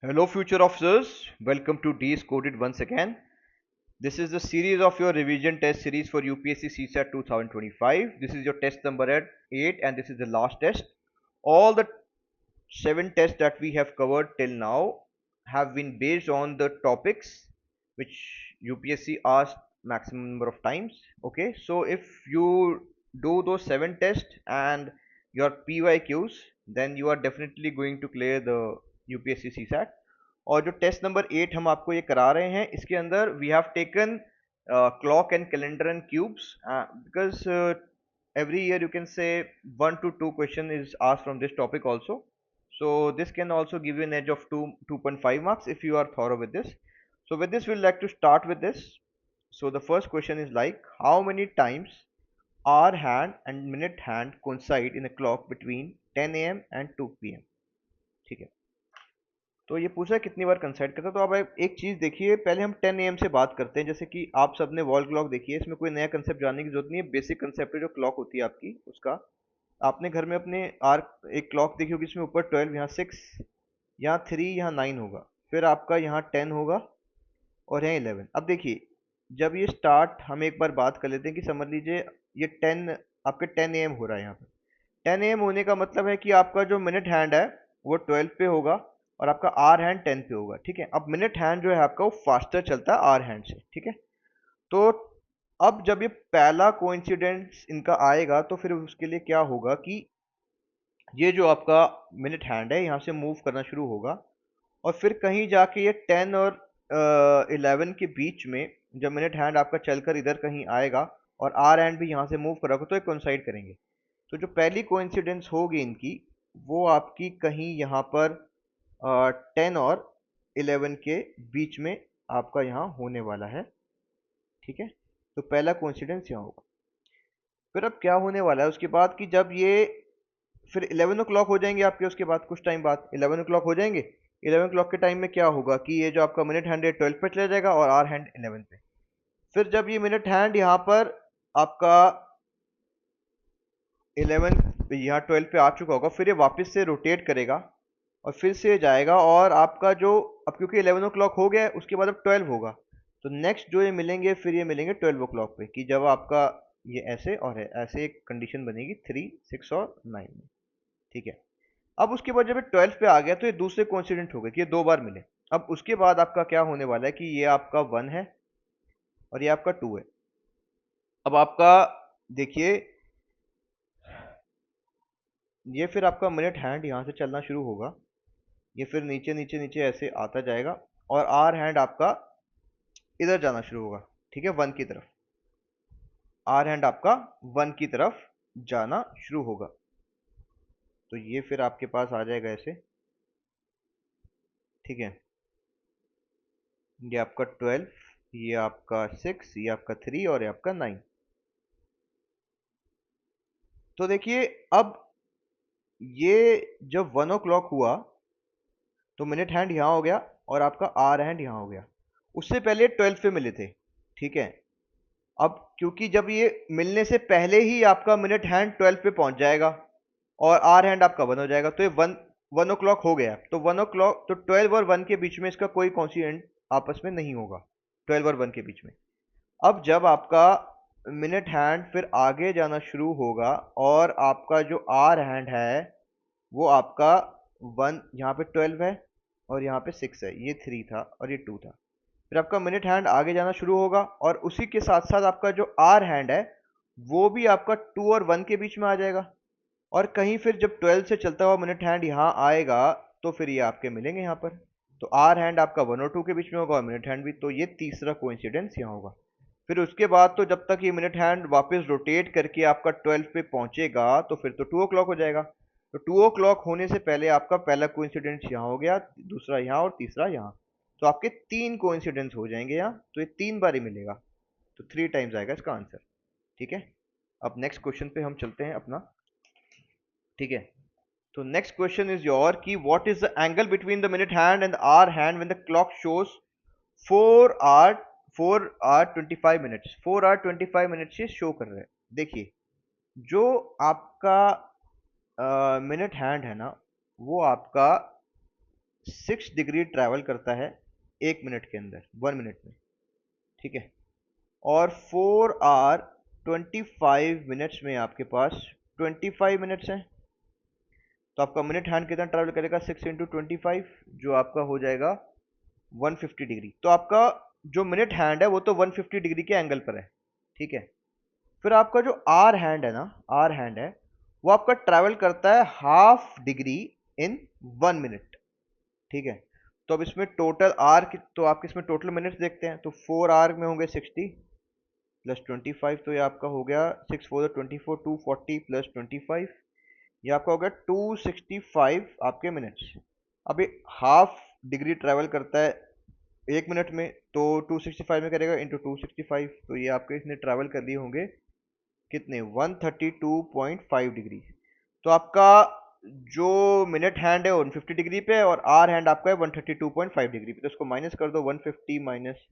Hello, future officers. Welcome to D's Coded once again. This is the series of your revision test series for UPSC CSAT 2025. This is your test number at 8, and this is the last test. All the 7 tests that we have covered till now have been based on the topics which UPSC asked maximum number of times. Okay, so if you do those 7 tests and your PYQs, then you are definitely going to clear the UPSC CSAT. और जो test number 8 हम आपको ये करा रहे हैं, इसके अंदर we have taken clock and calendar and cubes because every year you can say 1 to 2 question is asked from this topic also. So this can also give you an edge of 2.5 marks if you are thorough with this. So with this, we'd like to start with this. So the first question is like, how many times hour hand and minute hand coincide in a clock between 10 a.m. and 2 p.m. ठीक है, तो ये पूछा कितनी बार कंसाइड करता है। तो अब आप एक चीज देखिए, पहले हम 10 AM से बात करते हैं। जैसे कि आप सबने वॉल क्लॉक देखी है, इसमें कोई नया कंसेप्ट जानने की जरूरत नहीं है। बेसिक कंसेप्ट है जो क्लॉक होती है आपकी, उसका आपने घर में अपने आर एक क्लॉक देखी होगी, इसमें ऊपर 12, यहाँ 6, यहाँ 3, यहाँ 9 होगा, फिर आपका यहाँ 10 होगा और यहाँ 11। अब देखिए, जब ये स्टार्ट, हम एक बार बात कर लेते हैं कि समझ लीजिए ये 10 आपके 10 AM हो रहा है। यहाँ पे 10 AM होने का मतलब है कि आपका जो मिनट हैंड है वो 12 पे होगा और आपका आर हैंड 10 पे होगा। ठीक है, अब मिनट हैंड जो है आपका वो फास्टर चलता है आर हैंड से। ठीक है, तो अब जब ये पहला कोइंसिडेंस इनका आएगा तो फिर उसके लिए क्या होगा कि ये जो आपका मिनट हैंड है यहाँ से मूव करना शुरू होगा और फिर कहीं जाके ये 10 और 11 के बीच में जब मिनट हैंड आपका चलकर इधर कहीं आएगा और आर हैंड भी यहाँ से मूव करेगा तो ये कोइंसाइड करेंगे। तो जो पहली कोइंसिडेंस होगी इनकी, वो आपकी कहीं यहाँ पर 10 और 11 के बीच में आपका यहाँ होने वाला है। ठीक है, तो पहला कोइंसिडेंस यहाँ होगा। फिर अब क्या होने वाला है उसके बाद कि जब ये फिर 11 ओ क्लॉक हो जाएंगे आपके, उसके बाद कुछ टाइम बाद 11 ओ क्लॉक हो जाएंगे। 11 क्लॉक के टाइम में क्या होगा कि ये जो आपका मिनट हैंड है 12 पे चला जाएगा और आर हैंड 11 पे। फिर जब ये मिनट हैंड यहाँ पर आपका 11 यहाँ 12 पे आ चुका होगा, फिर ये वापस से रोटेट करेगा और फिर से जाएगा और आपका जो, अब क्योंकि 11 ओ क्लॉक हो गया है उसके बाद अब 12 होगा, तो नेक्स्ट जो ये मिलेंगे फिर ये मिलेंगे 12 ओ क्लॉक पे कि जब आपका ये ऐसे और है ऐसे एक कंडीशन बनेगी 3, 6 और 9 में। ठीक है, अब उसके बाद जब ये 12 पे आ गया तो ये दूसरे कोइंसिडेंट हो गए कि ये 2 बार मिले। अब उसके बाद आपका क्या होने वाला है कि ये आपका 1 है और ये आपका 2 है। अब आपका देखिए, ये फिर आपका मिनट हैंड यहाँ से चलना शुरू होगा, ये फिर नीचे नीचे नीचे ऐसे आता जाएगा और आर हैंड आपका इधर जाना शुरू होगा। ठीक है, 1 की तरफ, आर हैंड आपका 1 की तरफ जाना शुरू होगा। तो ये फिर आपके पास आ जाएगा ऐसे। ठीक है, ये आपका 12, ये आपका 6, ये आपका 3 और ये आपका 9। तो देखिए, अब ये जब 1 ओ क्लॉक हुआ तो मिनट हैंड यहाँ हो गया और आपका आर हैंड यहाँ हो गया। उससे पहले 12 पे मिले थे। ठीक है, अब क्योंकि जब ये मिलने से पहले ही आपका मिनट हैंड 12 पे पहुंच जाएगा और आर हैंड आपका 1 हो जाएगा, तो ये 1 ओ क्लॉक हो गया। तो 1 ओ क्लॉक, तो 12 और 1 के बीच में इसका कोई कॉन्सिडेंट आपस में नहीं होगा, 12 और 1 के बीच में। अब जब आपका मिनट हैंड फिर आगे जाना शुरू होगा और आपका जो आर हैंड है वो आपका 1, यहाँ पे 12 है और यहाँ पे 6 है, ये 3 था और ये 2 था। फिर आपका मिनट हैंड आगे जाना शुरू होगा और उसी के साथ साथ आपका जो आर हैंड है वो भी आपका 2 और 1 के बीच में आ जाएगा। और कहीं फिर जब 12 से चलता हुआ मिनट हैंड यहाँ आएगा तो फिर ये आपके मिलेंगे यहाँ पर। तो आर हैंड आपका 1 और 2 के बीच में होगा और मिनट हैंड भी। तो ये तीसरा कोइंसिडेंस यहाँ होगा। फिर उसके बाद तो जब तक ये मिनट हैंड वापस रोटेट करके आपका 12 पे पहुंचेगा तो फिर तो 2 ओ क्लॉक हो जाएगा। तो 2 ओ क्लॉक होने से पहले आपका पहला कोइंसिडेंस यहाँ हो गया, दूसरा यहाँ और तीसरा यहाँ। तो आपके 3 कोइंसिडेंस हो जाएंगे यहाँ, तो ये 3 बार ही मिलेगा, तो 3 टाइम्स आएगा इसका आंसर। ठीक है, अब नेक्स्ट क्वेश्चन पे हम चलते हैं अपना। ठीक है, तो नेक्स्ट क्वेश्चन इज योर कि what is the angle between the minute hand and hour hand when the clock shows 4 hour 4 hour 25 minutes, 4 hour 25 minutes ये शो कर रहे हैं। देखिए, जो आपका मिनट हैंड है ना, वो आपका 6 डिग्री ट्रैवल करता है 1 मिनट के अंदर, 1 मिनट में, ठीक है। और 4 आवर 25 मिनट्स में आपके पास 25 मिनट्स हैं, तो आपका मिनट हैंड कितना ट्रैवल करेगा, 6 × 25, जो आपका हो जाएगा 150 डिग्री। तो आपका जो मिनट हैंड है वो तो 150 डिग्री के एंगल पर है, ठीक है। फिर आपका जो आर हैंड है ना, आर हैंड है, वो आपका ट्रैवल करता है 1/2 डिग्री इन 1 मिनट, ठीक है। तो अब इसमें टोटल आर की, तो आपके इसमें टोटल मिनट्स देखते हैं, तो 4 आवर में होंगे 60 प्लस 25, तो ये आपका हो गया 6 4 24, 240 प्लस 25, ये आपका हो गया 265 आपके मिनट्स। अब ये 1/2 डिग्री ट्रैवल करता है 1 मिनट में, तो 265 में करेगा इंटू 265, तो ये आपके इसने ट्रैवल कर लिए होंगे कितने, 132.5 डिग्री। तो आपका जो मिनट हैंड है 150 डिग्री पे और आर हैंड आपका है 132.5 डिग्री पे, तो इसको माइनस कर दो, 150 माइनस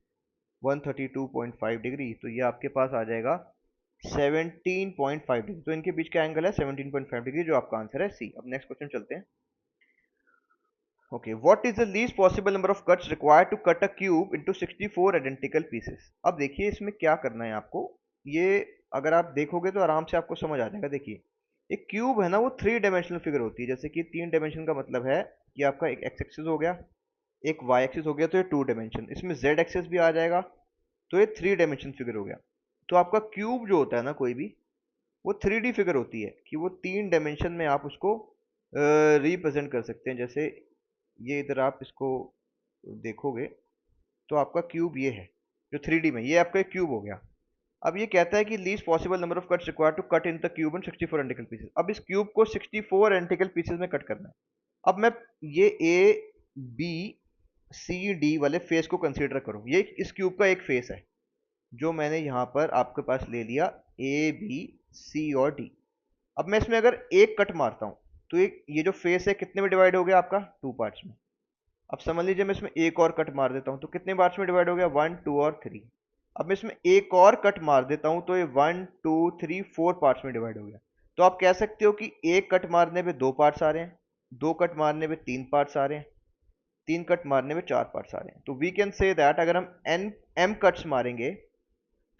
132.5 डिग्री, तो ये आपके पास आ जाएगा 17.5 डिग्री। तो इनके बीच का एंगल है 17.5 डिग्री, जो आपका आंसर है सी। अब नेक्स्ट क्वेश्चन चलते हैं। Okay, what is the least possible number of cuts required to cut a cube into 64 identical pieces. अब देखिए इसमें क्या करना है आपको, ये अगर आप देखोगे तो आराम से आपको समझ आ जाएगा। देखिए एक क्यूब है ना, वो 3 डायमेंशनल फिगर होती है, जैसे कि 3 डायमेंशन का मतलब है कि आपका एक एक्स एक्सिस हो गया, एक वाई एक्सिस हो गया, तो ये 2 डायमेंशन, इसमें जेड एक्सिस भी आ जाएगा, तो ये 3 डायमेंशन फिगर हो गया। तो आपका क्यूब जो होता है ना कोई भी, वो 3D फिगर होती है कि वो 3 डायमेंशन में आप उसको रिप्रेजेंट कर सकते हैं। जैसे ये इधर आप इसको देखोगे तो आपका क्यूब ये है जो 3D में, ये आपका एक क्यूब हो गया। अब ये कहता है कि least possible number of cuts required to cut in the cube in 64 identical pieces. अब इस क्यूब को 64 आइडेंटिकल पीसेस में कट करना है। अब मैं ये ए बी सी डी वाले फेस को कंसीडर करूं, ये इस क्यूब का एक फेस है जो मैंने यहां पर आपके पास ले लिया, ए बी सी और डी। अब मैं इसमें अगर एक कट मारता हूं तो ये जो फेस है कितने में डिवाइड हो गया आपका, 2 पार्ट्स में। अब समझ लीजिए मैं इसमें एक और कट मार देता हूं तो कितने पार्ट्स में डिवाइड हो गया, 1 2 और 3। अब मैं इसमें एक और कट मार देता हूं तो ये 1 2 3 4 पार्ट्स में डिवाइड हो गया। तो आप कह सकते हो कि एक कट मारने पे 2 पार्ट्स आ रहे हैं, 2 कट मारने पे 3 पार्ट्स आ रहे हैं, 3 कट मारने में 4 पार्ट्स आ रहे हैं। तो वी कैन से दैट अगर हम एम कट्स मारेंगे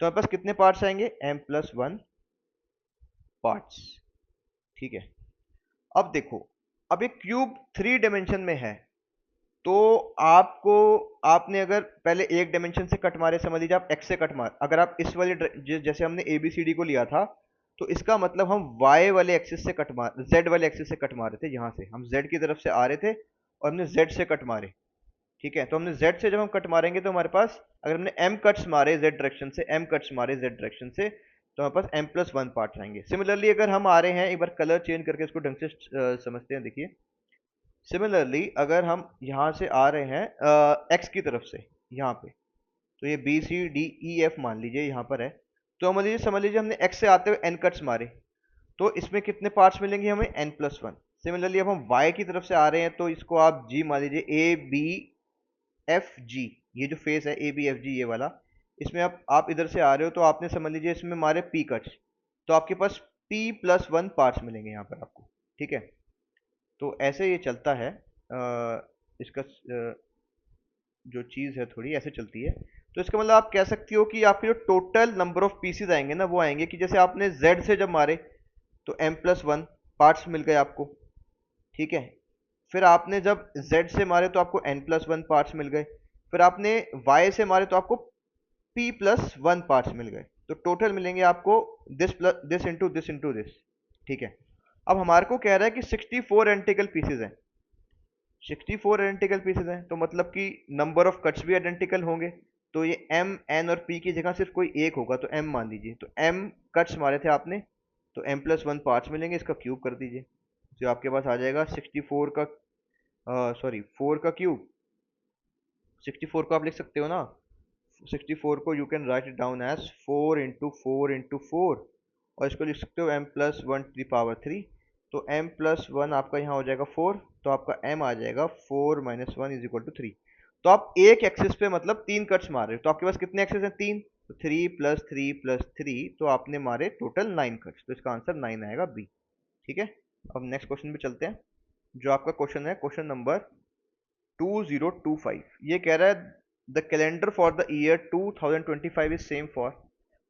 तो हमारे पास कितने पार्ट्स आएंगे, m+1 पार्ट्स, ठीक है। अब देखो, अब ये क्यूब 3 डायमेंशन में है, तो आपको, आपने अगर पहले एक डायमेंशन से कट मारे, समझ लीजिए आप एक्स से कट मार, अगर आप इस वाले जैसे हमने ABCD को लिया था, तो इसका मतलब हम वाई वाले एक्सिस से कट मार, जेड वाले एक्सिस से कट मारे थे, यहां से हम जेड की तरफ से आ रहे थे और हमने जेड से कट मारे, ठीक है। तो हमने जेड से जब हम कट मारेंगे तो हमारे पास, अगर हमने एम कट्स मारे जेड डायरेक्शन से, एम कट्स मारे जेड डायरेक्शन से, तो हमारे पास m+1 पार्ट्स आएंगे। सिमिलरली अगर हम आ रहे हैं, एक बार कलर चेंज करके इसको ढंग से समझते हैं, देखिए सिमिलरली अगर हम यहाँ से आ रहे हैं एक्स की तरफ से यहाँ पे, तो ये BCDEF मान लीजिए यहाँ पर है, तो समझ लीजिए हमने एक्स से आते हुए n कट्स मारे, तो इसमें कितने पार्ट्स मिलेंगे हमें, n+1। सिमिलरली अब हम y की तरफ से आ रहे हैं तो इसको आप g मान लीजिए, ABFG, ये जो फेस है ABFG ये वाला, इसमें आप इधर से आ रहे हो तो आपने समझ लीजिए इसमें मारे p कट्स, तो आपके पास p+1 पार्ट्स मिलेंगे यहाँ पर आपको, ठीक है। तो ऐसे ये चलता है, इसका जो चीज़ है थोड़ी ऐसे चलती है। तो इसका मतलब आप कह सकती हो कि आपके जो टोटल नंबर ऑफ पीसेज आएंगे ना, वो आएंगे कि जैसे आपने Z से जब मारे तो m+1 पार्ट्स मिल गए आपको, ठीक है। फिर आपने जब Z से मारे तो आपको n+1 पार्ट्स मिल गए, फिर आपने Y से मारे तो आपको p+1 पार्ट्स मिल गए, तो टोटल मिलेंगे आपको दिस इंटू दिस, ठीक है। अब हमारे को कह रहा है कि 64 आइडेंटिकल पीसेज हैं, 64 आइडेंटिकल पीसेज हैं, तो मतलब कि नंबर ऑफ कट्स भी आइडेंटिकल होंगे, तो ये m n और p की जगह सिर्फ कोई एक होगा, तो m मान लीजिए, तो m कट्स मारे थे आपने, तो m+1 पार्ट्स मिलेंगे, इसका क्यूब कर दीजिए, जो आपके पास आ जाएगा 64 का, सॉरी 4 का क्यूब, 64 को आप लिख सकते हो ना, 64 को you can write it down as 4 × 4 × 4, और इसको लिख सकते हो m+1⁻³ तो m+1 आपका यहाँ हो जाएगा 4, तो आपका m आ जाएगा 4 - 1 = 3। तो आप एक एक्सिस पे मतलब 3 कट्स मार रहे हो, तो आपके पास कितने एक्सिस हैं, 3, तो 3 + 3 + 3, तो आपने मारे टोटल 9 कट्स, तो इसका आंसर 9 आएगा बी, ठीक है। अब नेक्स्ट क्वेश्चन पे चलते हैं, जो आपका क्वेश्चन है क्वेश्चन नंबर 2025, ये कह रहा है the calendar for the year 2025 is same for.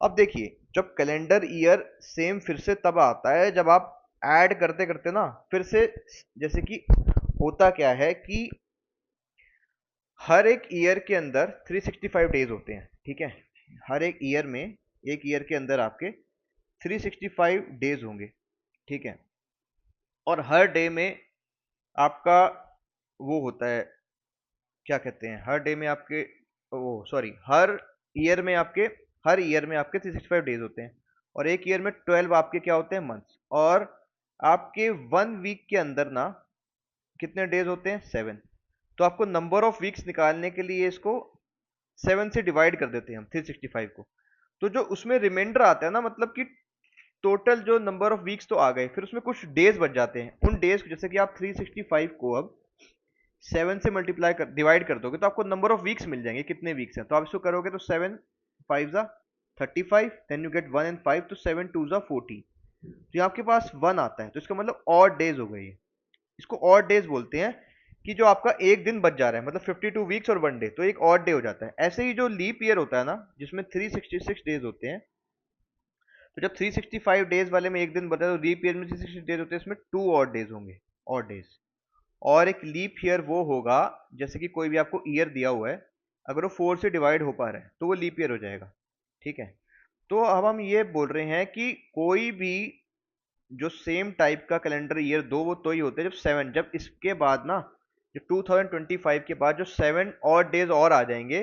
अब देखिए, जब कैलेंडर ईयर सेम फिर से तब आता है जब आप ऐड करते करते ना फिर से, जैसे कि होता क्या है कि हर एक ईयर के अंदर 365 डेज होते हैं, ठीक है। हर एक ईयर में, एक ईयर के अंदर आपके 365 डेज होंगे, ठीक है। और हर डे में आपका वो होता है, क्या कहते हैं, हर डे में आपके, वो सॉरी, हर ईयर में आपके 365 डेज होते हैं। और एक ईयर में 12 आपके क्या होते हैं, मंथ्स। और आपके 1 वीक के अंदर ना कितने डेज होते हैं, 7। तो आपको नंबर ऑफ वीक्स निकालने के लिए इसको 7 से डिवाइड कर देते हैं हम 365 को। तो जो उसमें रिमाइंडर आता है ना, मतलब कि टोटल जो नंबर ऑफ वीक्स तो आ गए, फिर उसमें कुछ डेज बच जाते हैं। उन डेज को, जैसे कि आप 365 को अब 7 से मल्टीप्लाई कर डिवाइड कर दोगे तो आपको नंबर ऑफ वीक्स मिल जाएंगे, कितने वीक्स हैं। तो आप इसको करोगे तो 7 5 जा 35, देन यू गेट 1 एंड 5, तो 7 2 जा 40। तो ये आपके पास 1 आता है, तो इसका मतलब ऑड डेज हो गई है। इसको ऑड डेज बोलते हैं कि जो आपका एक दिन बच जा रहा है, मतलब 52 वीक्स और 1 डे, तो एक ऑड डे हो जाता है। ऐसे ही जो लीप ईयर होता है ना, जिसमें 366 डेज होते हैं, तो जब 365 डेज वाले में एक दिन बचा तो लीप ईयर में 360 डेज होते हैं, इसमें 2 ऑड डेज होंगे, ऑड डेज। और एक लीप ईयर वो होगा, जैसे कि कोई भी आपको ईयर दिया हुआ है, अगर वो 4 से डिवाइड हो पा रहा है तो वो लीप ईयर हो जाएगा, ठीक है। तो अब हम ये बोल रहे हैं कि कोई भी जो सेम टाइप का कैलेंडर ईयर दो, वो तो ही होते हैं जब 7, जब इसके बाद ना, जो 2025 के बाद जो 7 और डेज और आ जाएंगे,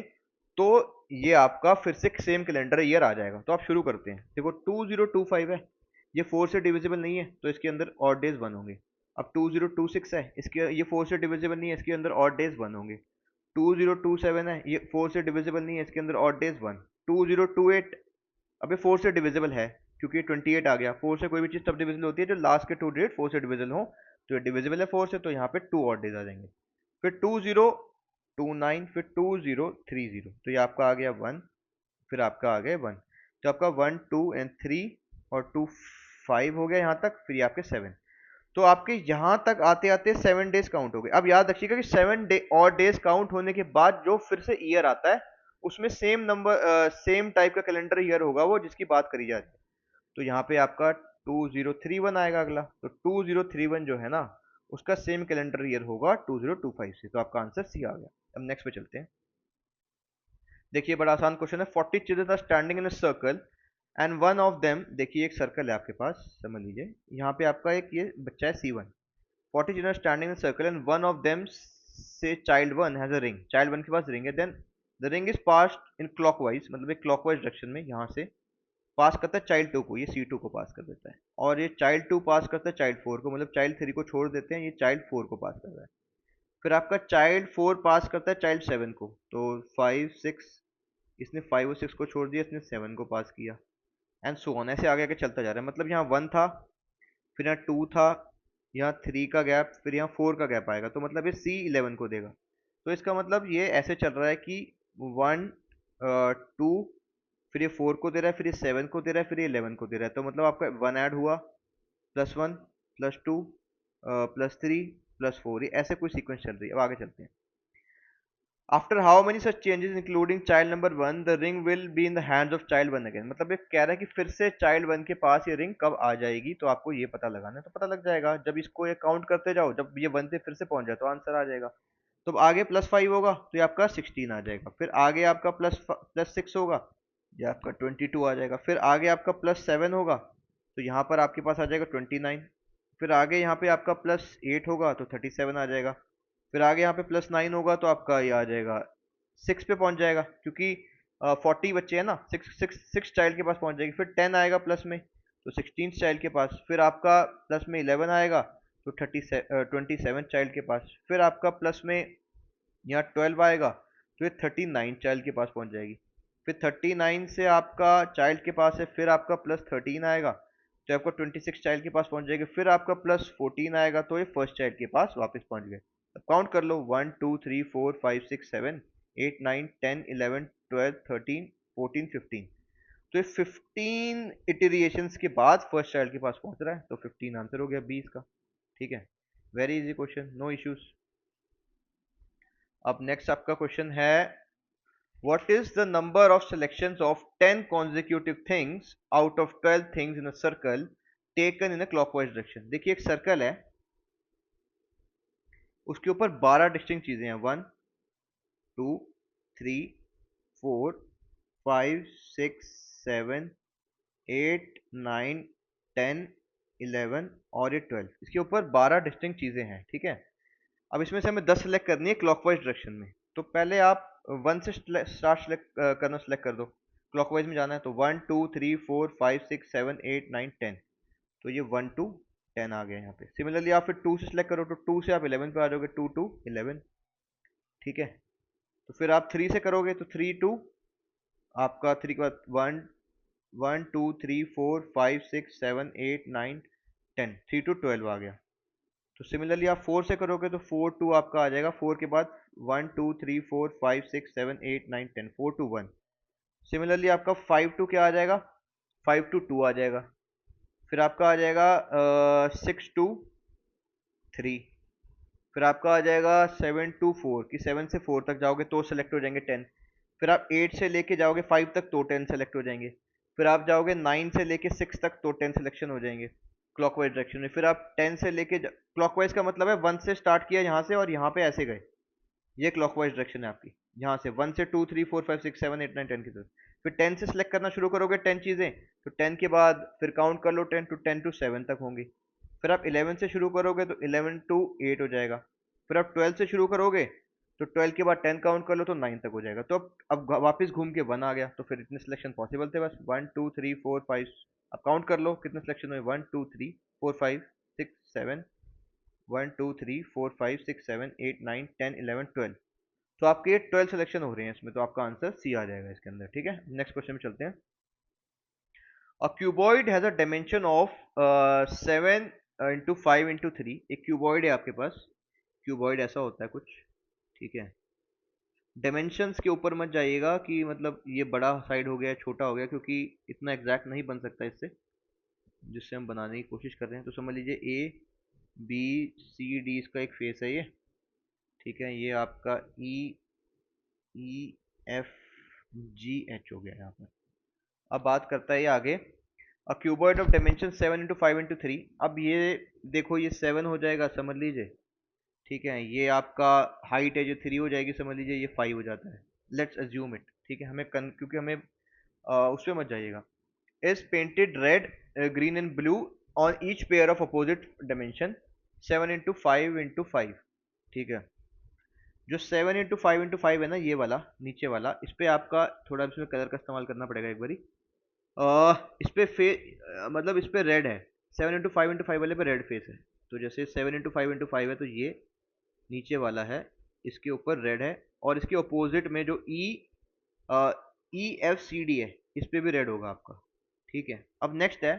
तो ये आपका फिर से सेम कैलेंडर ईयर आ जाएगा। तो आप शुरू करते हैं। देखो 2025 है, ये 4 से डिविजिबल नहीं है, तो इसके अंदर और डेज 1 होंगे। अब 2026 है, इसके ये 4 से डिविजिबल नहीं है, इसके अंदर और डेज 1 होंगे। 2027 है, ये 4 से डिविजिबल नहीं है, इसके अंदर और डेज 1। 2028, अबे 4 से डिविजिबल है, क्योंकि 28 आ गया। 4 से कोई भी चीज तब डिविजिबल होती है जो लास्ट के 2 डिजिट 4 से डिविजिबल हो। तो ये डिविजिबल है 4 से, तो यहाँ पे 2 और डेज आ जाएंगे। फिर 2029, फिर 2030, तो ये आपका आ गया 1, फिर आपका आ गया 1। तो आपका 1 2 एंड 3 और 2 5 हो गया यहाँ तक, फिर ये आपके 7। तो आपके यहाँ तक आते आते 7 डेज काउंट हो गए। अब याद रखिएगा कि 7 डे और डेज काउंट होने के बाद जो फिर से ईयर आता है, उसमें सेम टाइप का कैलेंडर ईयर होगा वो जिसकी बात करी जा रही है। तो यहाँ पे आपका 2031 आएगा अगला। तो 2031 जो है ना, उसका सेम कैलेंडर ईयर होगा 2025 से। तो आपका आंसर सी आ गया। अब नेक्स्ट पे चलते हैं। देखिए बड़ा आसान क्वेश्चन है। 40 children are standing in a circle and one of them, देखिए एक सर्कल है आपके पास, समझ लीजिए यहाँ पे आपका एक ये बच्चा है C1। 40 children are standing in a circle and one of them, say child 1, has a ring. Child 1 के पास रिंग है, then the ring is passed in clockwise, मतलब एक clockwise डायरेक्शन में यहाँ से पास करता है चाइल्ड 2 को, ये C2 को पास कर देता है। और ये चाइल्ड 2 पास करता है चाइल्ड 4 को, मतलब चाइल्ड 3 को छोड़ देते हैं, ये चाइल्ड 4 को पास कर रहा है। फिर आपका चाइल्ड 4 पास करता है चाइल्ड 7 को, तो 5 6, इसने 5 और 6 को छोड़ दिया, इसने 7 को पास किया, एंड सो ऑन, ऐसे आगे आगे चलता जा रहा है। मतलब यहाँ 1 था, फिर यहाँ 2 था, यहाँ 3 का गैप, फिर यहाँ 4 का गैप आएगा, तो मतलब ये C11 को देगा। तो इसका मतलब ये ऐसे चल रहा है कि 1 2, फिर ये 4 को दे रहा है, फिर ये 7 को दे रहा है, फिर ये 11 को दे रहा है। तो मतलब आपका 1 ऐड हुआ, +1 +2 +3 +4, ये ऐसे कोई सीक्वेंस चल रही है। अब आगे चलते हैं। After how many such changes including child number 1 the ring will be in the hands of child 1 again. मतलब ये कह रहा है कि फिर से चाइल्ड 1 के पास ये रिंग कब आ जाएगी। तो आपको ये पता लगाना है, तो पता लग जाएगा जब इसको ये काउंट करते जाओ, जब ये 1 पे फिर से पहुंच जाए तो आंसर आ जाएगा। तो अब आगे +5 होगा तो ये आपका 16 आ जाएगा। फिर आगे आपका +6 होगा, ये आपका 22 आ जाएगा। फिर आगे आपका +7 होगा, तो यहाँ पर आपके पास आ जाएगा 29। फिर आगे यहाँ पे आपका +8 होगा तो 37 आ जाएगा। फिर आगे यहाँ पे +9 होगा तो आपका ये आ जाएगा 6 पे पहुंच जाएगा, क्योंकि 40 बच्चे हैं ना, 6 चाइल्ड के पास पहुंच जाएगी। फिर 10 आएगा प्लस में, तो 16 चाइल्ड के पास। फिर आपका प्लस में 11 आएगा, तो 27 चाइल्ड के पास। फिर आपका प्लस में यहाँ 12 आएगा, तो ये 39 चाइल्ड के पास पहुंच जाएगी। फिर 39 से आपका चाइल्ड के पास है, फिर आपका +13 आएगा, तो आपका 26 चाइल्ड के पास पहुंच जाएगी। फिर आपका +14 आएगा, तो ये फर्स्ट चाइल्ड के पास वापस पहुंच गए। अब काउंट कर लो, 1 2 3 4 5 6 7 8 9 10 11 12 13 14 15। तो ये 15 इटरेशंस के बाद फर्स्ट चाइल्ड के पास पहुंच रहा है, तो 15 आंसर हो गया 20 का। ठीक है, very easy question, no issues. अब नेक्स्ट आपका क्वेश्चन है, what is the number of selections of 10 consecutive things out of 12 things in a circle taken in a clockwise direction? देखिए एक सर्कल है, उसके ऊपर 12 डिस्टिंक्ट चीजें हैं, 1 2 3 4 5 6 7 8 9 10 11 और ये 12। इसके ऊपर 12 डिस्टिंक्ट चीजें हैं, ठीक है। अब इसमें से हमें 10 सेलेक्ट करनी है क्लॉकवाइज डायरेक्शन में। तो पहले आप 1 से स्टार्ट करना सेलेक्ट कर दो, क्लॉकवाइज में जाना है। तो 1 2 3 4 5 6 7 8 9 10, तो ये 1 टू 10 आ गया यहाँ पे। सिमिलरली आप फिर 2 से सिलेक्ट करो, तो 2 से आप 11 पे आ जाओगे, 2 टू 11, ठीक है। तो फिर आप 3 से करोगे तो 3 टू, आपका 3 के बाद 1 1 2 3 4 5 6 7 8 9 10, 3 टू 12 आ गया। तो सिमिलरली आप 4 से करोगे तो 4 टू आपका आ जाएगा, 4 के बाद 1 2 3 4 5 6 7 8 9 10, 4 टू 1। सिमिलरली आपका 5 टू क्या आ जाएगा, 5 टू 2 आ जाएगा। फिर आपका आ जाएगा 6 टू 3। फिर आपका आ जाएगा 7 टू 4, कि 7 से 4 तक जाओगे तो सेलेक्ट हो जाएंगे 10। फिर आप 8 से लेके जाओगे 5 तक तो 10 सेलेक्ट हो जाएंगे। फिर आप जाओगे 9 से लेके 6 तक तो 10 सिलेक्शन हो जाएंगे क्लॉकवाइज डायरेक्शन में। फिर आप 10 से लेके, क्लॉकवाइज का मतलब है 1 से स्टार्ट किया यहाँ से और यहाँ पे ऐसे गए, ये क्लॉकवाइज डायरेक्शन है आपकी। यहाँ से 1 से 2 3 4 5 6 7 8 9 10 की तरफ। फिर 10 से सिलेक्ट करना शुरू करोगे 10 चीजें, तो 10 के बाद फिर काउंट कर लो 10 टू 7 तक होंगी। फिर आप 11 से शुरू करोगे तो 11 टू 8 हो जाएगा। फिर आप 12 से शुरू करोगे तो 12 के बाद 10 काउंट कर लो तो 9 तक हो जाएगा। तो अब वापस घूम के 1 आ गया, तो फिर इतने सिलेक्शन पॉसिबल थे बस, 1 2 3 4 5। अब काउंट कर लो कितने सिलेक्शन हुए, 1 2 3 4 5 6 7, 1 2 3 4 5 6 7 8 9 10 11 12। तो आपके 12 सिलेक्शन हो रहे हैं इसमें, तो आपका आंसर सी आ जाएगा इसके अंदर, ठीक है। नेक्स्ट क्वेश्चन में चलते हैं। A cuboid has a dimension of 7 into 5 into 3। एक क्यूबॉइड है आपके पास, क्यूबॉइड ऐसा होता है कुछ, ठीक है। डायमेंशंस के ऊपर मत जाइएगा कि मतलब ये बड़ा साइड हो गया छोटा हो गया, क्योंकि इतना एग्जैक्ट नहीं बन सकता इससे, जिससे हम बनाने की कोशिश कर रहे हैं। तो समझ लीजिए ए बी सी डी इसका एक फेस है ये, ठीक है। ये आपका ई ई एफ जी एच हो गया यहाँ पर। अब बात करता है ये आगे, a cuboid of dimension 7 into 5 into 3। अब ये देखो ये 7 हो जाएगा समझ लीजिए, ठीक है। ये आपका हाइट है जो 3 हो जाएगी, समझ लीजिए ये 5 हो जाता है। लेट्स अज्यूम इट, ठीक है। क्योंकि हमें उस पर मत जाइएगा। Is painted red green and blue on each pair of opposite dimension 7 into 5 into 5, ठीक है। जो 7 इंटू 5 इंटू 5 है ना, ये वाला नीचे वाला, इस पे आपका थोड़ा इसमें कलर का इस्तेमाल करना पड़ेगा एक बारी। इस पे मतलब इस पे रेड है, 7 इंटू 5 इंटू 5 वाले पे रेड फेस है। तो जैसे 7 इंटू 5 इंटू 5 है तो ये नीचे वाला है, इसके ऊपर रेड है। और इसके अपोजिट में जो ई एफ सी डी है, इस पे भी रेड होगा आपका, ठीक है। अब नेक्स्ट है,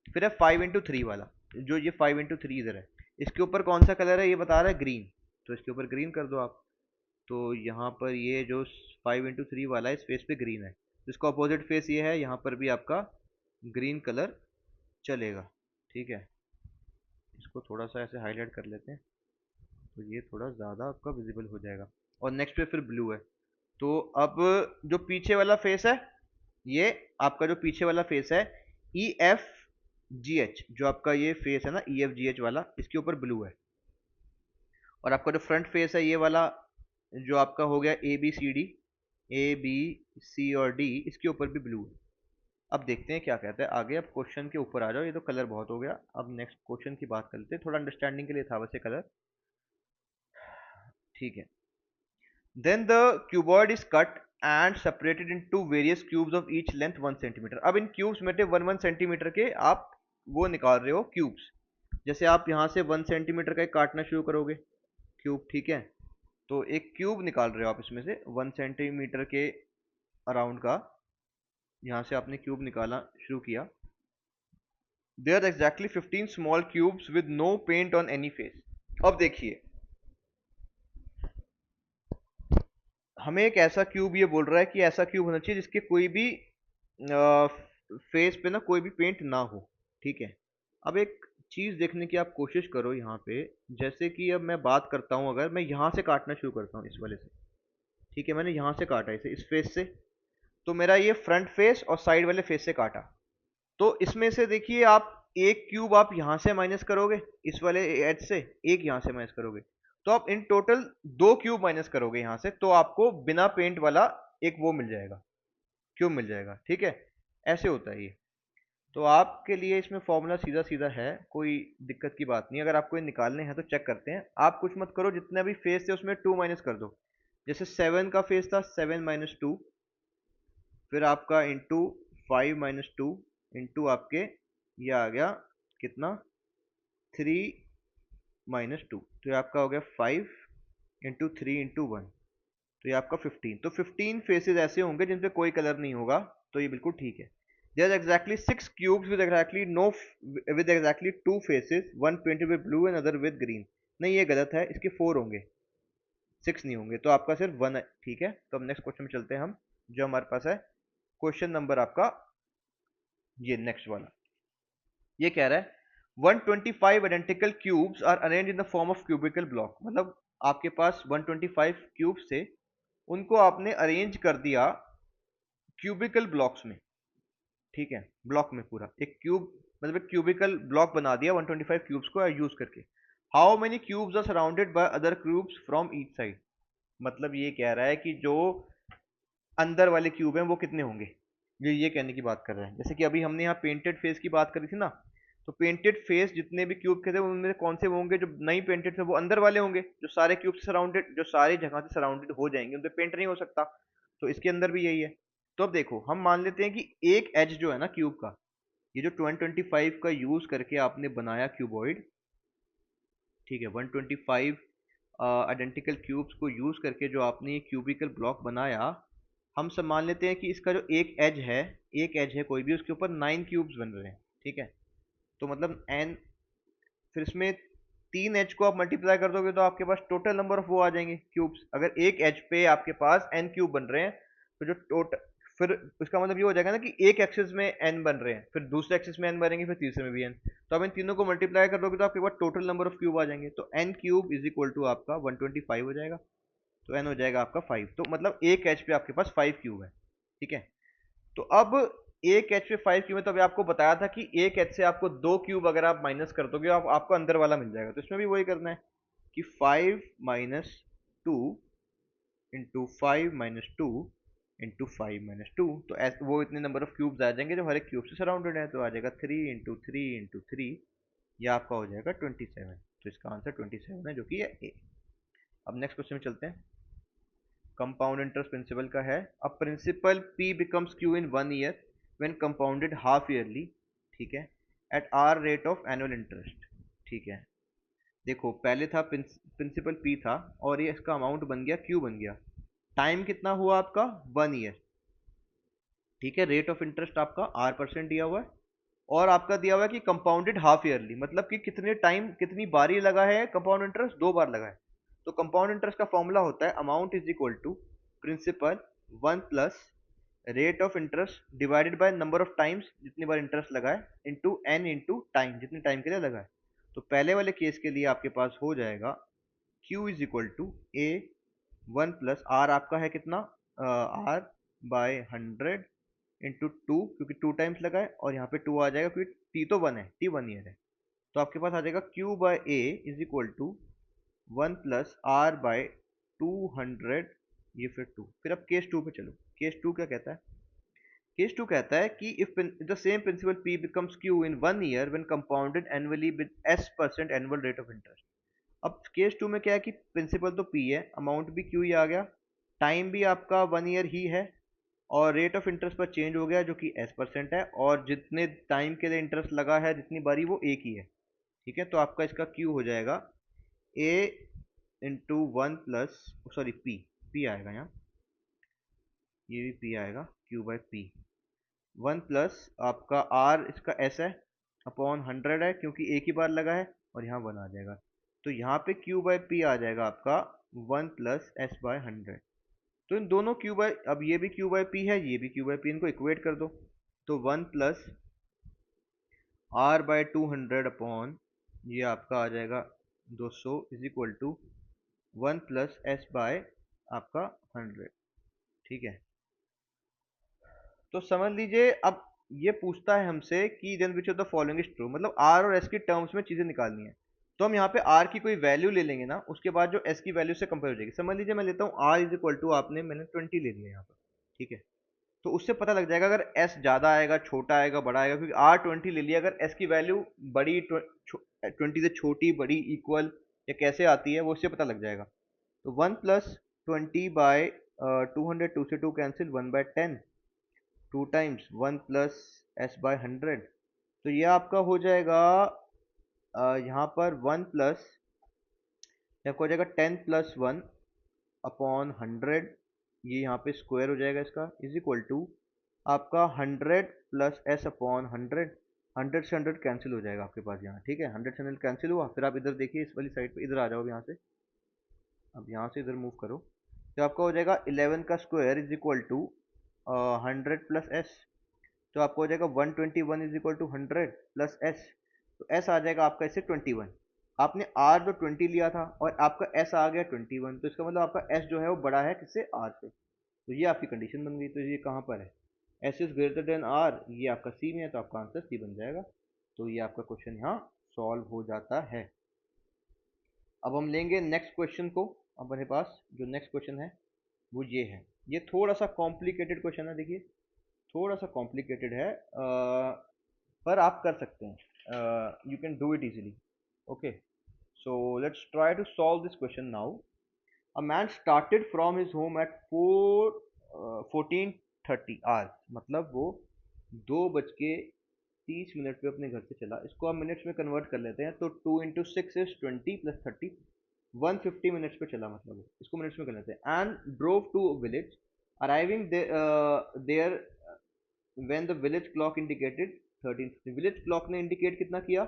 फिर है 5 इंटू 3 वाला, जो ये 5 इंटू 3 इधर है, इसके ऊपर कौन सा कलर है ये बता रहा है, ग्रीन। तो इसके ऊपर ग्रीन कर दो आप। तो यहाँ पर ये जो 5 इंटू 3 वाला है, इस फेस पे ग्रीन है। इसका अपोजिट फेस ये है, यहाँ पर भी आपका ग्रीन कलर चलेगा, ठीक है। इसको थोड़ा सा ऐसे हाईलाइट कर लेते हैं, तो ये थोड़ा ज़्यादा आपका विजिबल हो जाएगा। और नेक्स्ट पे फिर ब्लू है। तो अब जो पीछे वाला फेस है, ये आपका जो पीछे वाला फेस है ई एफ जी एच, जो आपका ये फेस है ना ई एफ जी एच वाला, इसके ऊपर ब्लू है। और आपका जो फ्रंट फेस है ये वाला, जो आपका हो गया A B C D, A B C और डी, इसके ऊपर भी ब्लू है। अब देखते हैं क्या कहता है आगे। अब क्वेश्चन के ऊपर आ जाओ, ये तो कलर बहुत हो गया। अब नेक्स्ट क्वेश्चन की बात करते हैं, थोड़ा अंडरस्टैंडिंग के लिए था वैसे कलर, ठीक है। Then the cuboid is cut and separated into various cubes of each length 1 centimetre. अब इन क्यूब्स में 1 सेंटीमीटर के आप वो निकाल रहे हो क्यूब्स। जैसे आप यहाँ से 1 सेंटीमीटर का एक काटना शुरू करोगे क्यूब, ठीक है। तो एक क्यूब निकाल रहे हो आप इसमें से 1 सेंटीमीटर के अराउंड का, यहाँ से आपने क्यूब निकालना शुरू किया। There are exactly 15 small cubes with no paint on any face. अब देखिए, हमें एक ऐसा क्यूब ये बोल रहा है कि ऐसा क्यूब होना चाहिए जिसके कोई भी फेस पे ना कोई भी पेंट ना हो, ठीक है। अब एक चीज़ देखने की आप कोशिश करो यहाँ पे। जैसे कि अब मैं बात करता हूँ, अगर मैं यहाँ से काटना शुरू करता हूँ इस वाले से, ठीक है, मैंने यहाँ से काटा इसे इस फेस से, तो मेरा ये फ्रंट फेस और साइड वाले फेस से काटा। तो इसमें से देखिए आप एक क्यूब आप यहां से माइनस करोगे, इस वाले एज से एक यहां से माइनस करोगे, तो आप इन टोटल दो क्यूब माइनस करोगे यहां से, तो आपको बिना पेंट वाला एक वो मिल जाएगा, क्यूब मिल जाएगा। ठीक है, ऐसे होता है ये। तो आपके लिए इसमें फॉर्मूला सीधा सीधा है, कोई दिक्कत की बात नहीं। अगर आपको ये निकालने हैं तो चेक करते हैं। आप कुछ मत करो, जितने भी फेस थे उसमें टू माइनस कर दो। जैसे 7 का फेस था, 7 - 2, फिर आपका इंटू 5 - 2 इंटू आपके ये आ गया कितना, 3 - 2, तो ये आपका हो गया 5 × 3 × 1, तो ये आपका 15। तो 15 फेसेस ऐसे होंगे जिन पे कोई कलर नहीं होगा, तो ये बिल्कुल ठीक है। There are exactly 6 cubes with exactly no, with exactly 2 faces, one painted with blue and other with green. नहीं, ये गलत है, इसके 4 होंगे, 6 नहीं होंगे, तो आपका सिर्फ 1 है। ठीक है, तो अब नेक्स्ट क्वेश्चन में चलते हैं हम, जो हमारे पास है क्वेश्चन नंबर आपका ये नेक्स्ट वाला। ये कह रहा है 125 identical cubes are arrange in the form of cubical block. मतलब आपके पास 125 क्यूब्स थे, उनको आपने अरेंज कर दिया क्यूबिकल ब्लॉक्स में। ठीक है, ब्लॉक में पूरा एक क्यूब, मतलब एक क्यूबिकल ब्लॉक बना दिया 125 क्यूब्स को यूज करके। How many cubes are surrounded by other cubes from each side. मतलब ये कह रहा है कि जो अंदर वाले क्यूब हैं वो कितने होंगे, ये कहने की बात कर रहे हैं। जैसे कि अभी हमने यहाँ पेंटेड फेस की बात करी थी ना, तो पेंटेड फेस जितने भी क्यूब के थे उनमें कौन से वो होंगे, जो नहीं पेंटेड थे वो अंदर वाले होंगे, जो सारे क्यूब से सराउंडेड, जो सारी जगह से सराउंडेड हो जाएंगे, उन पे पेंट नहीं हो सकता। तो इसके अंदर भी यही है। तो अब देखो, हम मान लेते हैं कि एक एज जो है ना क्यूब का, ये जो 125 का यूज करके आपने बनाया क्यूबॉइड, ठीक है, 125 आइडेंटिकल क्यूब्स को यूज करके जो आपने ये क्यूबिकल ब्लॉक बनाया, हम सब मान लेते हैं कि इसका जो एक एज है, एक एज है कोई भी, उसके ऊपर 9 क्यूब्स बन रहे हैं। ठीक है, तो मतलब एन, फिर इसमें 3 एज को आप मल्टीप्लाई कर दोगे तो आपके पास टोटल नंबर ऑफ वो आ जाएंगे क्यूब्स। अगर एक एज पे आपके पास एन क्यूब बन रहे हैं, तो जो टोटल, फिर उसका मतलब ये हो जाएगा ना कि एक एक्सिस में एन बन रहे हैं, फिर दूसरे एक्सिस में एन बनेंगे, फिर तीसरे में भी एन। तो आप इन तीनों को मल्टीप्लाई कर दोगे तो आपके पास टोटल नंबर ऑफ क्यूब आ जाएंगे। तो N cube is equal to आपका 125 हो जाएगा, तो एन हो जाएगा आपका 5। तो मतलब एक एच पे आपके पास 5 क्यूब है। ठीक है, तो अब एक एच पे 5 क्यूब है, तो अभी आपको बताया था कि एक एच से आपको 2 क्यूब अगर आप माइनस कर दोगे आपको अंदर वाला मिल जाएगा। तो इसमें भी वही करना है कि 5 - 2 × 5 - 2 तो वो इतने नंबर ऑफ क्यूब्स आ जाएंगे जो हर एक क्यूब से सराउंडेड है। तो आ जाएगा 3 × 3 × 3, यह आपका हो जाएगा 27। तो इसका आंसर 27 है, जो कि है ए। अब नेक्स्ट क्वेश्चन में चलते हैं। कंपाउंड इंटरेस्ट प्रिंसिपल का है, a principal P becomes Q in 1 year when compounded half yearly, ठीक है, at R rate of annual interest. ठीक है, देखो पहले था प्रिंसिपल पी था, और ये इसका अमाउंट बन गया क्यू बन गया। टाइम कितना हुआ आपका, 1 ईयर। ठीक है, रेट ऑफ इंटरेस्ट आपका R% दिया हुआ है, और आपका दिया हुआ है कि कंपाउंडेड हाफ ईयरली, मतलब कि कितने टाइम, कितनी बार ये लगा है कंपाउंड इंटरेस्ट, 2 बार लगा है। तो कंपाउंड इंटरेस्ट का फॉर्मूला होता है amount is equal to principal 1 plus rate of interest divided by number of times, जितनी बार इंटरेस्ट लगा है, इंटू एन इंटू टाइम, जितने टाइम के लिए लगा है। तो पहले वाले केस के लिए आपके पास हो जाएगा Q is equal to A 1 plus R, आपका है कितना, R/100 इंटू 2, क्योंकि 2 टाइम्स लगा है, और यहाँ पे 2 आ जाएगा क्योंकि टी तो 1 है, टी 1 ईयर है। तो आपके पास आ जाएगा Q/A is equal to 1 plus R/200, ये फिर 2। फिर अब केस 2 पे चलो। केस 2 क्या कहता है, केस 2 कहता है कि if the same principal P becomes Q in 1 year when compounded annually with S% annual rate of interest. अब केस 2 में क्या है कि प्रिंसिपल तो P है, अमाउंट भी Q ही आ गया, टाइम भी आपका 1 ईयर ही है, और रेट ऑफ इंटरेस्ट पर चेंज हो गया जो कि S% है, और जितने टाइम के लिए इंटरेस्ट लगा है, जितनी बारी, वो एक ही है। ठीक है, तो आपका इसका Q हो जाएगा A into 1 plus, sorry P आएगा यहाँ, ये भी P आएगा, Q/P 1 प्लस आपका R, इसका S है, अपॉन 100 है, क्योंकि एक ही बार लगा है, और यहाँ 1 आ जाएगा। तो यहाँ पे Q/P आ जाएगा आपका 1 प्लस S/100। तो इन दोनों अब ये भी Q/P है, ये भी Q/P, इनको इक्वेट कर दो। तो 1 प्लस r बाय 200 अपॉन ये आपका आ जाएगा 200 is equal to 1 plus S by आपका 100। ठीक है, तो समझ लीजिए अब ये पूछता है हमसे कि then which of the following is true, मतलब आर और एस की टर्म्स में चीजें निकालनी है। तो हम यहाँ पे आर की कोई वैल्यू ले लेंगे ना, उसके बाद जो एस की वैल्यू से कंपेयर हो जाएगी। समझ लीजिए मैं लेता हूँ आर इज इक्वल टू, आपने मैंने 20 ले लिया यहाँ पर। ठीक है, तो उससे पता लग जाएगा अगर एस ज्यादा आएगा, छोटा आएगा, बड़ा आएगा, क्योंकि आर 20 ले लिया, अगर एस की वैल्यू बड़ी 20 से छोटी, बड़ी, इक्वल या कैसे आती है वो उससे पता लग जाएगा। तो 1 प्लस 20 बाय 200, 2 से 2 cancel, 1 by 10, 2 times 1 plus S by 100। तो ये आपका हो जाएगा यहाँ पर 1 प्लस, आपका हो जाएगा 10 प्लस 1 अपॉन 100, ये यहाँ पे स्क्वायर हो जाएगा इसका, इज इक्वल टू आपका 100 प्लस एस अपॉन 100। 100 से 100 कैंसिल हो जाएगा आपके पास यहाँ। ठीक है, 100 से 100 कैंसिल हुआ, फिर आप इधर देखिए इस वाली साइड पे, इधर आ जाओ यहाँ से, अब यहाँ से इधर मूव करो, तो आपका हो जाएगा 11 का square is equal to 100 plus S. तो आपको हो जाएगा 121 is equal to 100 plus S. तो एस आ जाएगा आपका इससे 21। आपने आर जो 20 लिया था और आपका एस आ गया 21, तो इसका मतलब आपका एस जो है वो बड़ा है किससे, आर से। तो ये आपकी कंडीशन बन गई। तो ये कहाँ पर है, S is greater than R, ये आपका सी में है, तो आपका आंसर सी बन जाएगा। तो ये आपका क्वेश्चन यहाँ सॉल्व हो जाता है। अब हम लेंगे नेक्स्ट क्वेश्चन को। अपने पास जो नेक्स्ट क्वेश्चन है वो ये है। ये थोड़ा सा कॉम्प्लिकेटेड क्वेश्चन है, देखिए थोड़ा सा कॉम्प्लिकेटेड है, पर आप कर सकते हैं, you can do it easily. Okay, so let's try to solve this question now. A man started from his home at 14:30 hours, मतलब वो 2:30 पे अपने घर से चला। इसको हम मिनट्स में कन्वर्ट कर लेते हैं, तो 2 इंटू 6 इज 20 प्लस 30, 150 मिनट्स पे चला, मतलब वो, इसको मिनट्स में कर लेते हैं। And drove to village, arriving there when the village clock indicated 13। Village clock ने इंडिकेट कितना किया,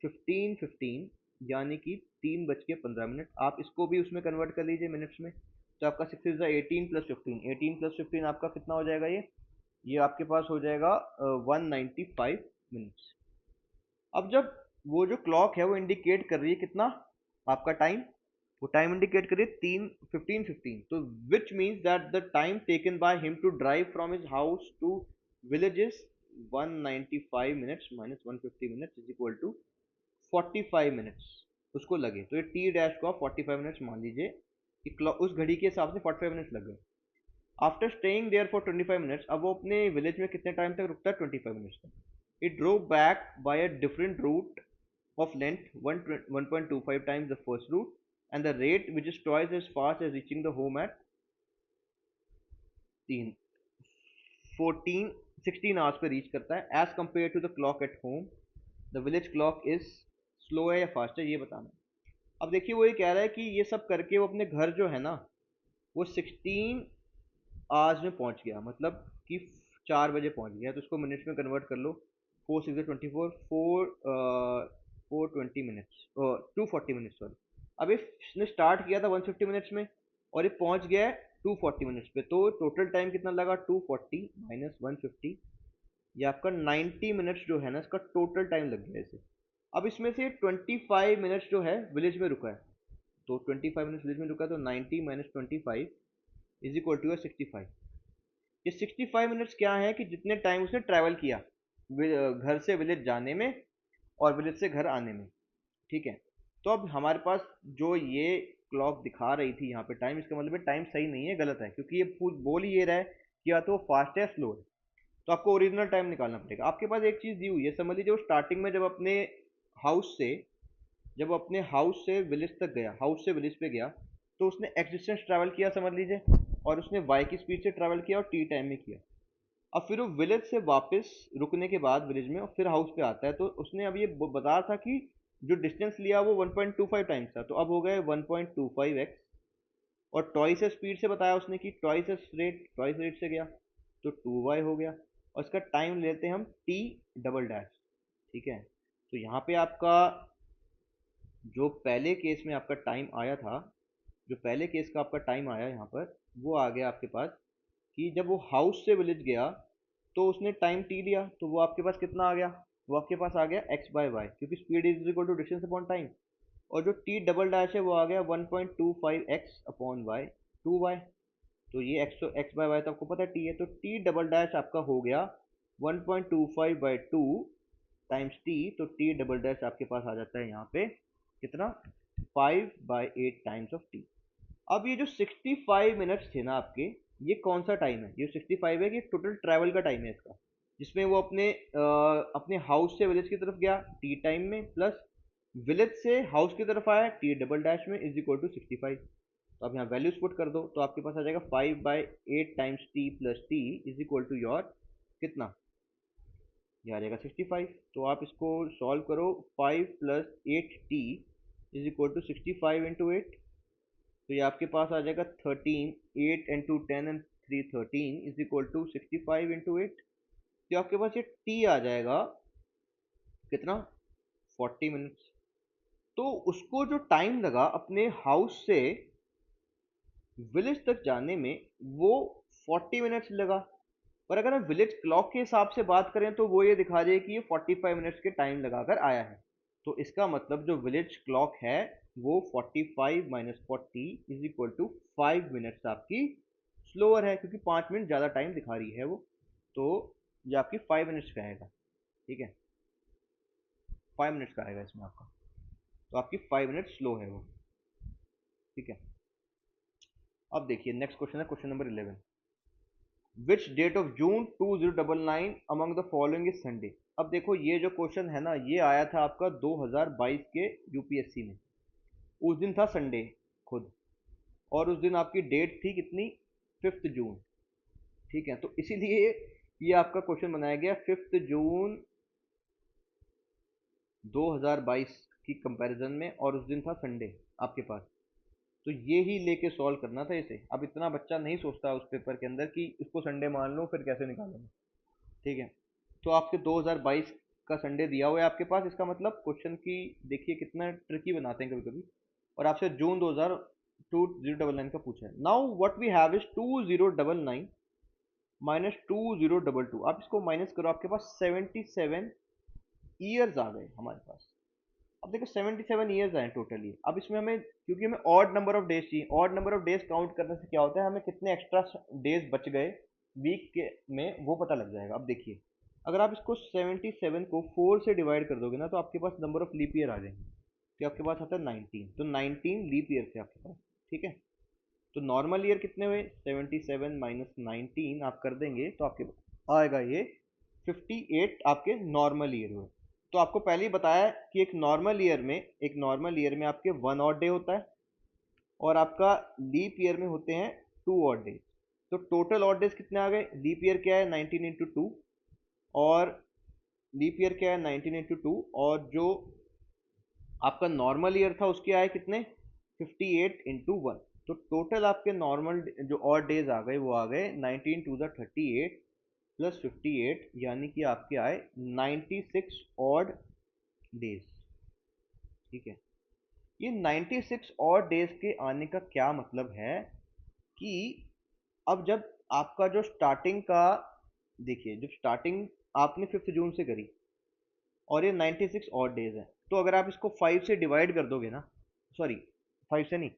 15:15, यानी कि 3:15। आप इसको भी उसमें कन्वर्ट कर लीजिए मिनट्स में, तो आपका 6 इज 18 प्लस 15, 18 प्लस 15 आपका कितना हो जाएगा, ये आपके पास हो जाएगा 195 मिनट्स। अब जब वो जो क्लॉक है वो इंडिकेट कर रही है कितना, आपका टाइम, वो टाइम इंडिकेट कर रही है 3:15, तो which means that the time taken by him to drive from his house to village is 195 minutes minus 150 minutes is equal to 45 minutes उसको लगे। तो ये टी डैश को आप 45 मिनट्स मान लीजिए कि उस घड़ी के हिसाब से 45 मिनट्स लग गए। After staying there for 25 minutes, अब वो अपने विलेज में कितने टाइम तक रुकता है, 25 मिनट्स तक। It drove back by a different route of length 1.25 times the first route, and the rate which is twice as fast as reaching the home at 3 14 16 hours पे रीच करता है as compare to the clock at home. The village clock is slow है या fast है, ये बताना है। अब देखिए वो ये कह रहा है कि ये सब करके वो अपने घर जो है ना वो 16 आवर्स में पहुंच गया, मतलब कि 4 बजे पहुंच गया। तो उसको मिनट्स में कन्वर्ट कर लो, 4 6 24, 420 मिनट्स, 240 मिनट्स सॉरी। अब इसने स्टार्ट किया था 150 मिनट्स में और ये पहुंच गया है 240 मिनट्स पे, तो टोटल टाइम कितना लगा, 240 माइनस 150, ये आपका 90 मिनट्स जो है ना इसका टोटल टाइम लग गया इसे। अब इसमें से 25 मिनट्स जो है विलेज में रुका है, तो 25 मिनट्स विलेज में रुका है, तो 90 माइनस 25 इज इक्वल टू 65। ये 65 मिनट्स क्या है कि जितने टाइम उसने ट्रैवल किया घर से विलेज जाने में और विलेज से घर आने में। ठीक है, तो अब हमारे पास जो ये क्लॉक दिखा रही थी यहाँ पे टाइम, इसका मतलब है टाइम सही नहीं है, गलत है, क्योंकि ये बोल ही ये रहा है कि या तो फास्ट है स्लो है। तो आपको ओरिजिनल टाइम निकालना पड़ेगा। आपके पास एक चीज़ दी हुई है, समझ लीजिए वो स्टार्टिंग में जब अपने हाउस से विलेज तक गया, हाउस से विलेज पे गया, तो उसने एक्स डिस्टेंस ट्रैवल किया समझ लीजिए, और उसने वाई की स्पीड से ट्रैवल किया और टी टाइम में किया। अब फिर वो विलेज से वापस रुकने के बाद विलेज में और फिर हाउस पे आता है, तो उसने अब ये बताया था कि जो डिस्टेंस लिया वो 1.25 टाइम्स था, तो अब हो गए 1.25x, और ट्वाइस स्पीड से बताया उसने कि ट्वाइस रेट से गया, तो 2y हो गया। और इसका टाइम लेते हैं हम t डबल डैश। ठीक है, तो यहाँ पे आपका जो पहले केस में आपका टाइम आया था, जो पहले केस का आपका टाइम आया यहाँ पर, वो आ गया आपके पास कि जब वो हाउस से विलेज गया तो उसने टाइम टी लिया, तो वो आपके पास कितना आ गया, वो आपके पास आ गया एक्स बाय वाई, क्योंकि speed is equal to distance upon time. और जो टी डबल डैश है वो आ गया 1.25 एक्स अपॉन वाई 2 वाई। तो ये एक्स बाय वाई तो आपको पता है टी है, तो टी डबल डैश आपका हो गया 1.25/2 टाइम्स टी। तो टी डबल डैश आपके पास आ जाता है यहाँ पे कितना, 5/8 टाइम्स ऑफ टी। अब ये जो 65 मिनट्स थे ना आपके, ये कौन सा टाइम है? ये 65 है कि टोटल ट्रैवल का टाइम है इसका, जिसमें वो अपने हाउस से विलेज की तरफ गया टी टाइम में, प्लस विलेज से हाउस की तरफ आया टी डबल डैश में, इज इक्वल टू 65। तो आप यहाँ वैल्यूज पुट कर दो, तो आपके पास आ जाएगा 5/8 times T plus T is equal to your कितना, ये आ जाएगा 65। तो आप इसको सॉल्व करो, 5 plus 8t is equal to 65 into 8। तो ये आपके पास आ जाएगा 13, 8 into 10 and 3 13 is equal to 65 into 8। तो आपके पास ये t आ जाएगा कितना, 40 मिनट्स। तो उसको जो टाइम लगा अपने हाउस से विलेज तक जाने में, वो 40 मिनट्स लगा। पर अगर हम विलेज क्लॉक के हिसाब से बात करें तो वो ये दिखा रही है कि ये 45 मिनट्स के टाइम लगाकर आया है। तो इसका मतलब जो विलेज क्लॉक है वो 45 minus 40 is equal to 5 minutes आपकी स्लोअर है, क्योंकि 5 मिनट ज़्यादा टाइम दिखा रही है वो। तो ये आपकी 5 मिनट्स का आएगा, ठीक है, 5 मिनट्स का आएगा इसमें आपका। तो आपकी 5 मिनट स्लो है वो, ठीक है। अब देखिए नेक्स्ट क्वेश्चन है question number 11। Which date of June 2099 among the following is Sunday. अब देखो ये जो क्वेश्चन है ना, ये आया था आपका 2022 के यूपीएससी में। उस दिन था संडे खुद, और उस दिन आपकी डेट थी कितनी, 5 जून, ठीक है। तो इसीलिए ये आपका क्वेश्चन बनाया गया 5 जून 2022 की कंपैरिजन में, और उस दिन था संडे आपके पास। तो ये ही लेके सॉल्व करना था इसे। अब इतना बच्चा नहीं सोचता उस पेपर के अंदर कि इसको संडे मान लो फिर कैसे निकालेंगे, ठीक है। तो आपके 2022 का संडे दिया हुआ है आपके पास, इसका मतलब क्वेश्चन की देखिए कितना ट्रिकी बनाते हैं कभी कभी। और आपसे जून 2099 का पूछा है। Now what we have is 2099 minus 2022। आप इसको माइनस करो, आपके पास 77 ईयर्स आ गए हमारे पास। अब देखो 77 ईयर्स आए टोटली। अब इसमें हमें, क्योंकि हमें ऑड नंबर ऑफ डेज चाहिए, odd number of days count करने से क्या होता है, हमें कितने एक्स्ट्रा डेज बच गए वीक के में वो पता लग जाएगा। अब देखिए अगर आप इसको 77 को 4 से डिवाइड कर दोगे ना, तो आपके पास नंबर ऑफ लीप ईयर आ जाएंगे। तो आपके पास आता है 19, तो 19 लीप ईयर थे आपके पास, ठीक है। तो नॉर्मल ईयर कितने हुए, 77 माइनस 19 आप कर देंगे तो आपके आएगा ये 58 आपके नॉर्मल ईयर हुए। तो आपको पहले ही बताया कि एक नॉर्मल ईयर में आपके 1 ऑड डे होता है, और आपका लीप ईयर में होते हैं 2 ऑड डेज। तो टोटल ऑड डेज कितने आ गए, लीप ईयर क्या है 19 इंटू टू, और लीप ईयर क्या है 19 इंटू टू, और जो आपका नॉर्मल ईयर था उसके आए कितने, 58 इंटू वन। तो टोटल आपके नॉर्मल जो ऑड डेज आ गए वो आ गए 19 टू द 38 प्लस 58, यानी कि आपके आए 96 ऑड डेज, ठीक है। ये 96 ऑड डेज के आने का क्या मतलब है कि अब जब आपका जो स्टार्टिंग का, देखिए जब स्टार्टिंग आपने 5 जून से करी और ये 96 ऑड डेज है, तो अगर आप इसको 5 से डिवाइड कर दोगे ना, सॉरी 5 से नहीं,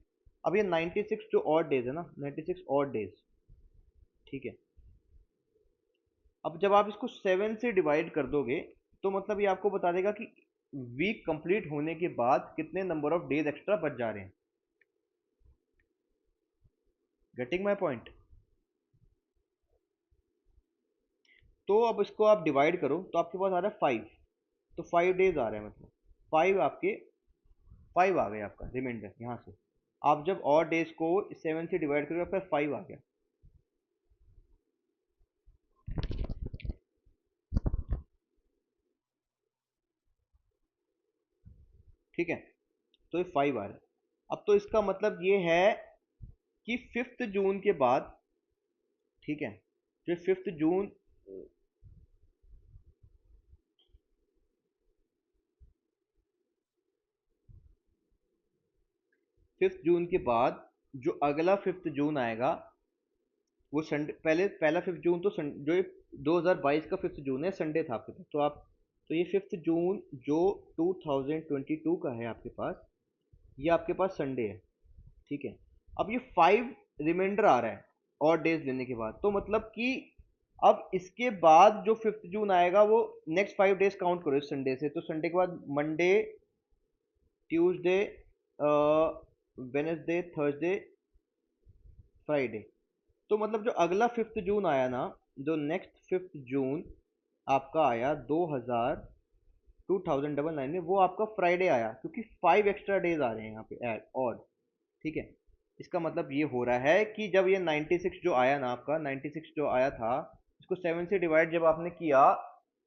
अब ये 96 जो ऑड डेज है ना, 96 ऑड डेज, ठीक है। अब जब आप इसको 7 से डिवाइड कर दोगे तो मतलब ये आपको बता देगा कि वीक कंप्लीट होने के बाद कितने नंबर ऑफ डेज एक्स्ट्रा बच जा रहे हैं। Getting my point. तो अब इसको आप डिवाइड करो तो आपके पास आ रहा है 5। तो 5 डेज आ रहे हैं, मतलब 5 आपके 5 आ गए आपका रिमाइंडर यहाँ से। आप जब और डेज को 7 से डिवाइड करोगे आपका 5 आ गया। ठीक है, तो ये 5 आ रहा है। अब तो इसका मतलब ये है कि 5 जून के बाद, ठीक है, जो 5 जून, 5 जून के बाद जो अगला 5 जून आएगा वो संडे, पहले पहला 5 जून तो जो 2022 का 5 जून है संडे था आपके पास, तो आप तो ये 5 जून जो 2022 का है आपके पास, ये आपके पास संडे है, ठीक है। अब ये 5 रिमाइंडर आ रहा है और डेज लेने के बाद, तो मतलब कि अब इसके बाद जो 5 जून आएगा वो नेक्स्ट 5 डेज काउंट करो इस संडे से। तो संडे के बाद Monday, Tuesday, Wednesday, Thursday, Friday. तो मतलब जो अगला 5 जून आया ना, जो नेक्स्ट 5 जून आपका आया 2099 में, वो आपका फ्राइडे आया, क्योंकि 5 एक्स्ट्रा डेज आ रहे हैं यहाँ पे ऐड और, ठीक है। इसका मतलब ये हो रहा है कि जब ये 96 जो आया ना, आपका 96 जो आया था, इसको 7 से डिवाइड जब आपने किया,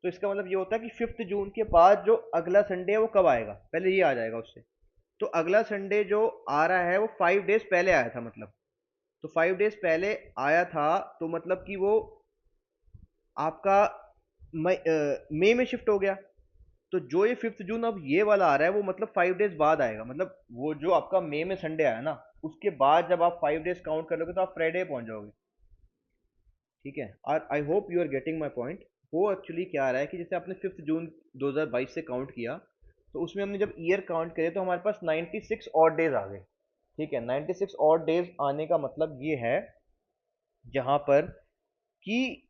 तो इसका मतलब ये होता है कि 5 जून के बाद जो अगला संडे है वो कब आएगा, पहले ये आ जाएगा उससे। तो अगला संडे जो आ रहा है वो 5 डेज पहले आया था, मतलब तो 5 डेज पहले आया था, तो मतलब कि वो आपका मई में शिफ्ट हो गया। तो जो ये 5 जून अब ये वाला आ रहा है वो मतलब 5 डेज बाद आएगा, मतलब वो जो आपका मई में संडे आया ना, उसके बाद जब आप 5 डेज काउंट कर लोगे तो आप फ्राइडे पहुंच जाओगे, ठीक है। और I hope you are getting my point. वो एक्चुअली क्या आ रहा है कि जैसे आपने 5 जून 2022 से काउंट किया, तो उसमें हमने जब ईयर काउंट करे तो हमारे पास 96 और डेज आ गए, ठीक है। 96 और डेज आने का मतलब ये है, जहां पर कि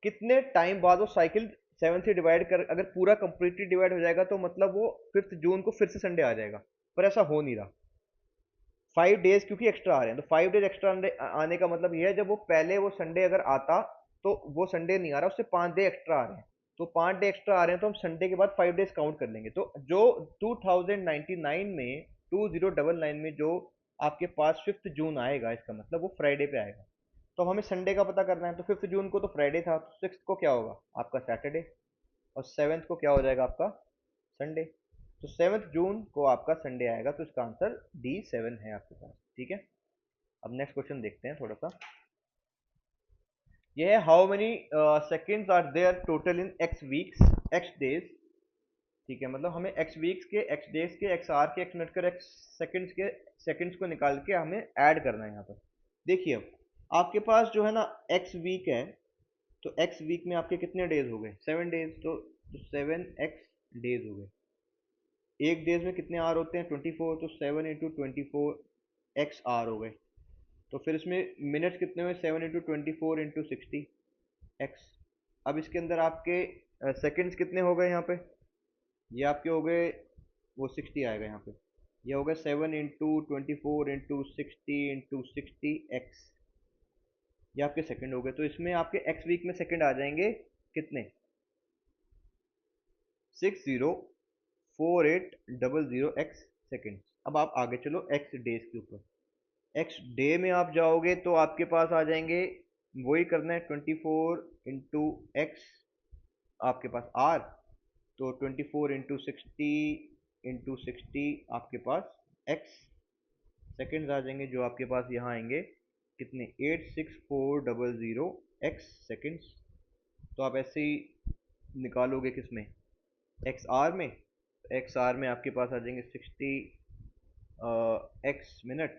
कितने टाइम बाद वो साइकिल 7 से डिवाइड कर, अगर पूरा कंप्लीटली डिवाइड हो जाएगा तो मतलब वो 5 जून को फिर से संडे आ जाएगा, पर ऐसा हो नहीं रहा। 5 डेज क्योंकि एक्स्ट्रा आ रहे हैं, तो 5 डेज एक्स्ट्रा आने का मतलब ये है, जब वो पहले वो संडे अगर आता तो वो संडे नहीं आ रहा, उससे 5 डे एक्स्ट्रा आ रहे हैं। तो 5 डे एक्स्ट्रा आ रहे हैं तो हम संडे के बाद 5 डेज काउंट कर लेंगे। तो जो 2099 में 2099 में जो आपके पास 5 जून आएगा, इसका मतलब वो फ्राइडे पे आएगा। तो हमें संडे का पता करना है, तो 5 जून को तो फ्राइडे था, तो 6 को क्या होगा आपका सैटरडे, और 7 को क्या हो जाएगा आपका संडे। तो 7 जून को आपका संडे आएगा, तो इसका आंसर D7 है आपके पास, ठीक है। अब नेक्स्ट क्वेश्चन देखते हैं थोड़ा सा। ये है how many seconds are there total in X weeks X days, ठीक है। मतलब हमें एक्स वीक्स के, एक्स डेज के, एक्स आर के, एक्स मिनट के, एक्स सेकेंड्स के, सेकेंड्स को निकाल के हमें ऐड करना है यहाँ पर। देखिए अब आपके पास जो है ना एक्स वीक है, तो एक्स वीक में आपके कितने डेज हो गए, 7 डेज। तो 7 एक्स डेज हो गए। एक डेज में कितने आर होते हैं, 24, तो 7 × 24 एक्स आर हो गए। तो फिर इसमें मिनट्स कितने हुए, 7 × 24 × 60 एक्स। अब इसके अंदर आपके सेकंड्स कितने हो गए यहाँ पे, ये आपके हो गए, वो 60 आएगा यहाँ पे। ये हो गया 7 × 24 × 60 × 60 एक्स, ये आपके सेकंड हो गए। तो इसमें आपके एक्स वीक में सेकंड आ जाएंगे कितने, 604800x सेकेंड। अब आप आगे चलो एक्स डेज के ऊपर। एक्स डे में आप जाओगे तो आपके पास आ जाएंगे, वही करना है, 24 × एक्स, आपके पास आर, तो 24 × 60 × 60 आपके पास एक्स सेकेंड्स आ जाएंगे, जो आपके पास यहाँ आएंगे कितने, 86400 एक्स सेकेंड्स। तो आप ऐसे ही निकालोगे किसमें, एक्स आर में। एक्स आर में आपके पास आ जाएंगे 60 एक्स मिनट,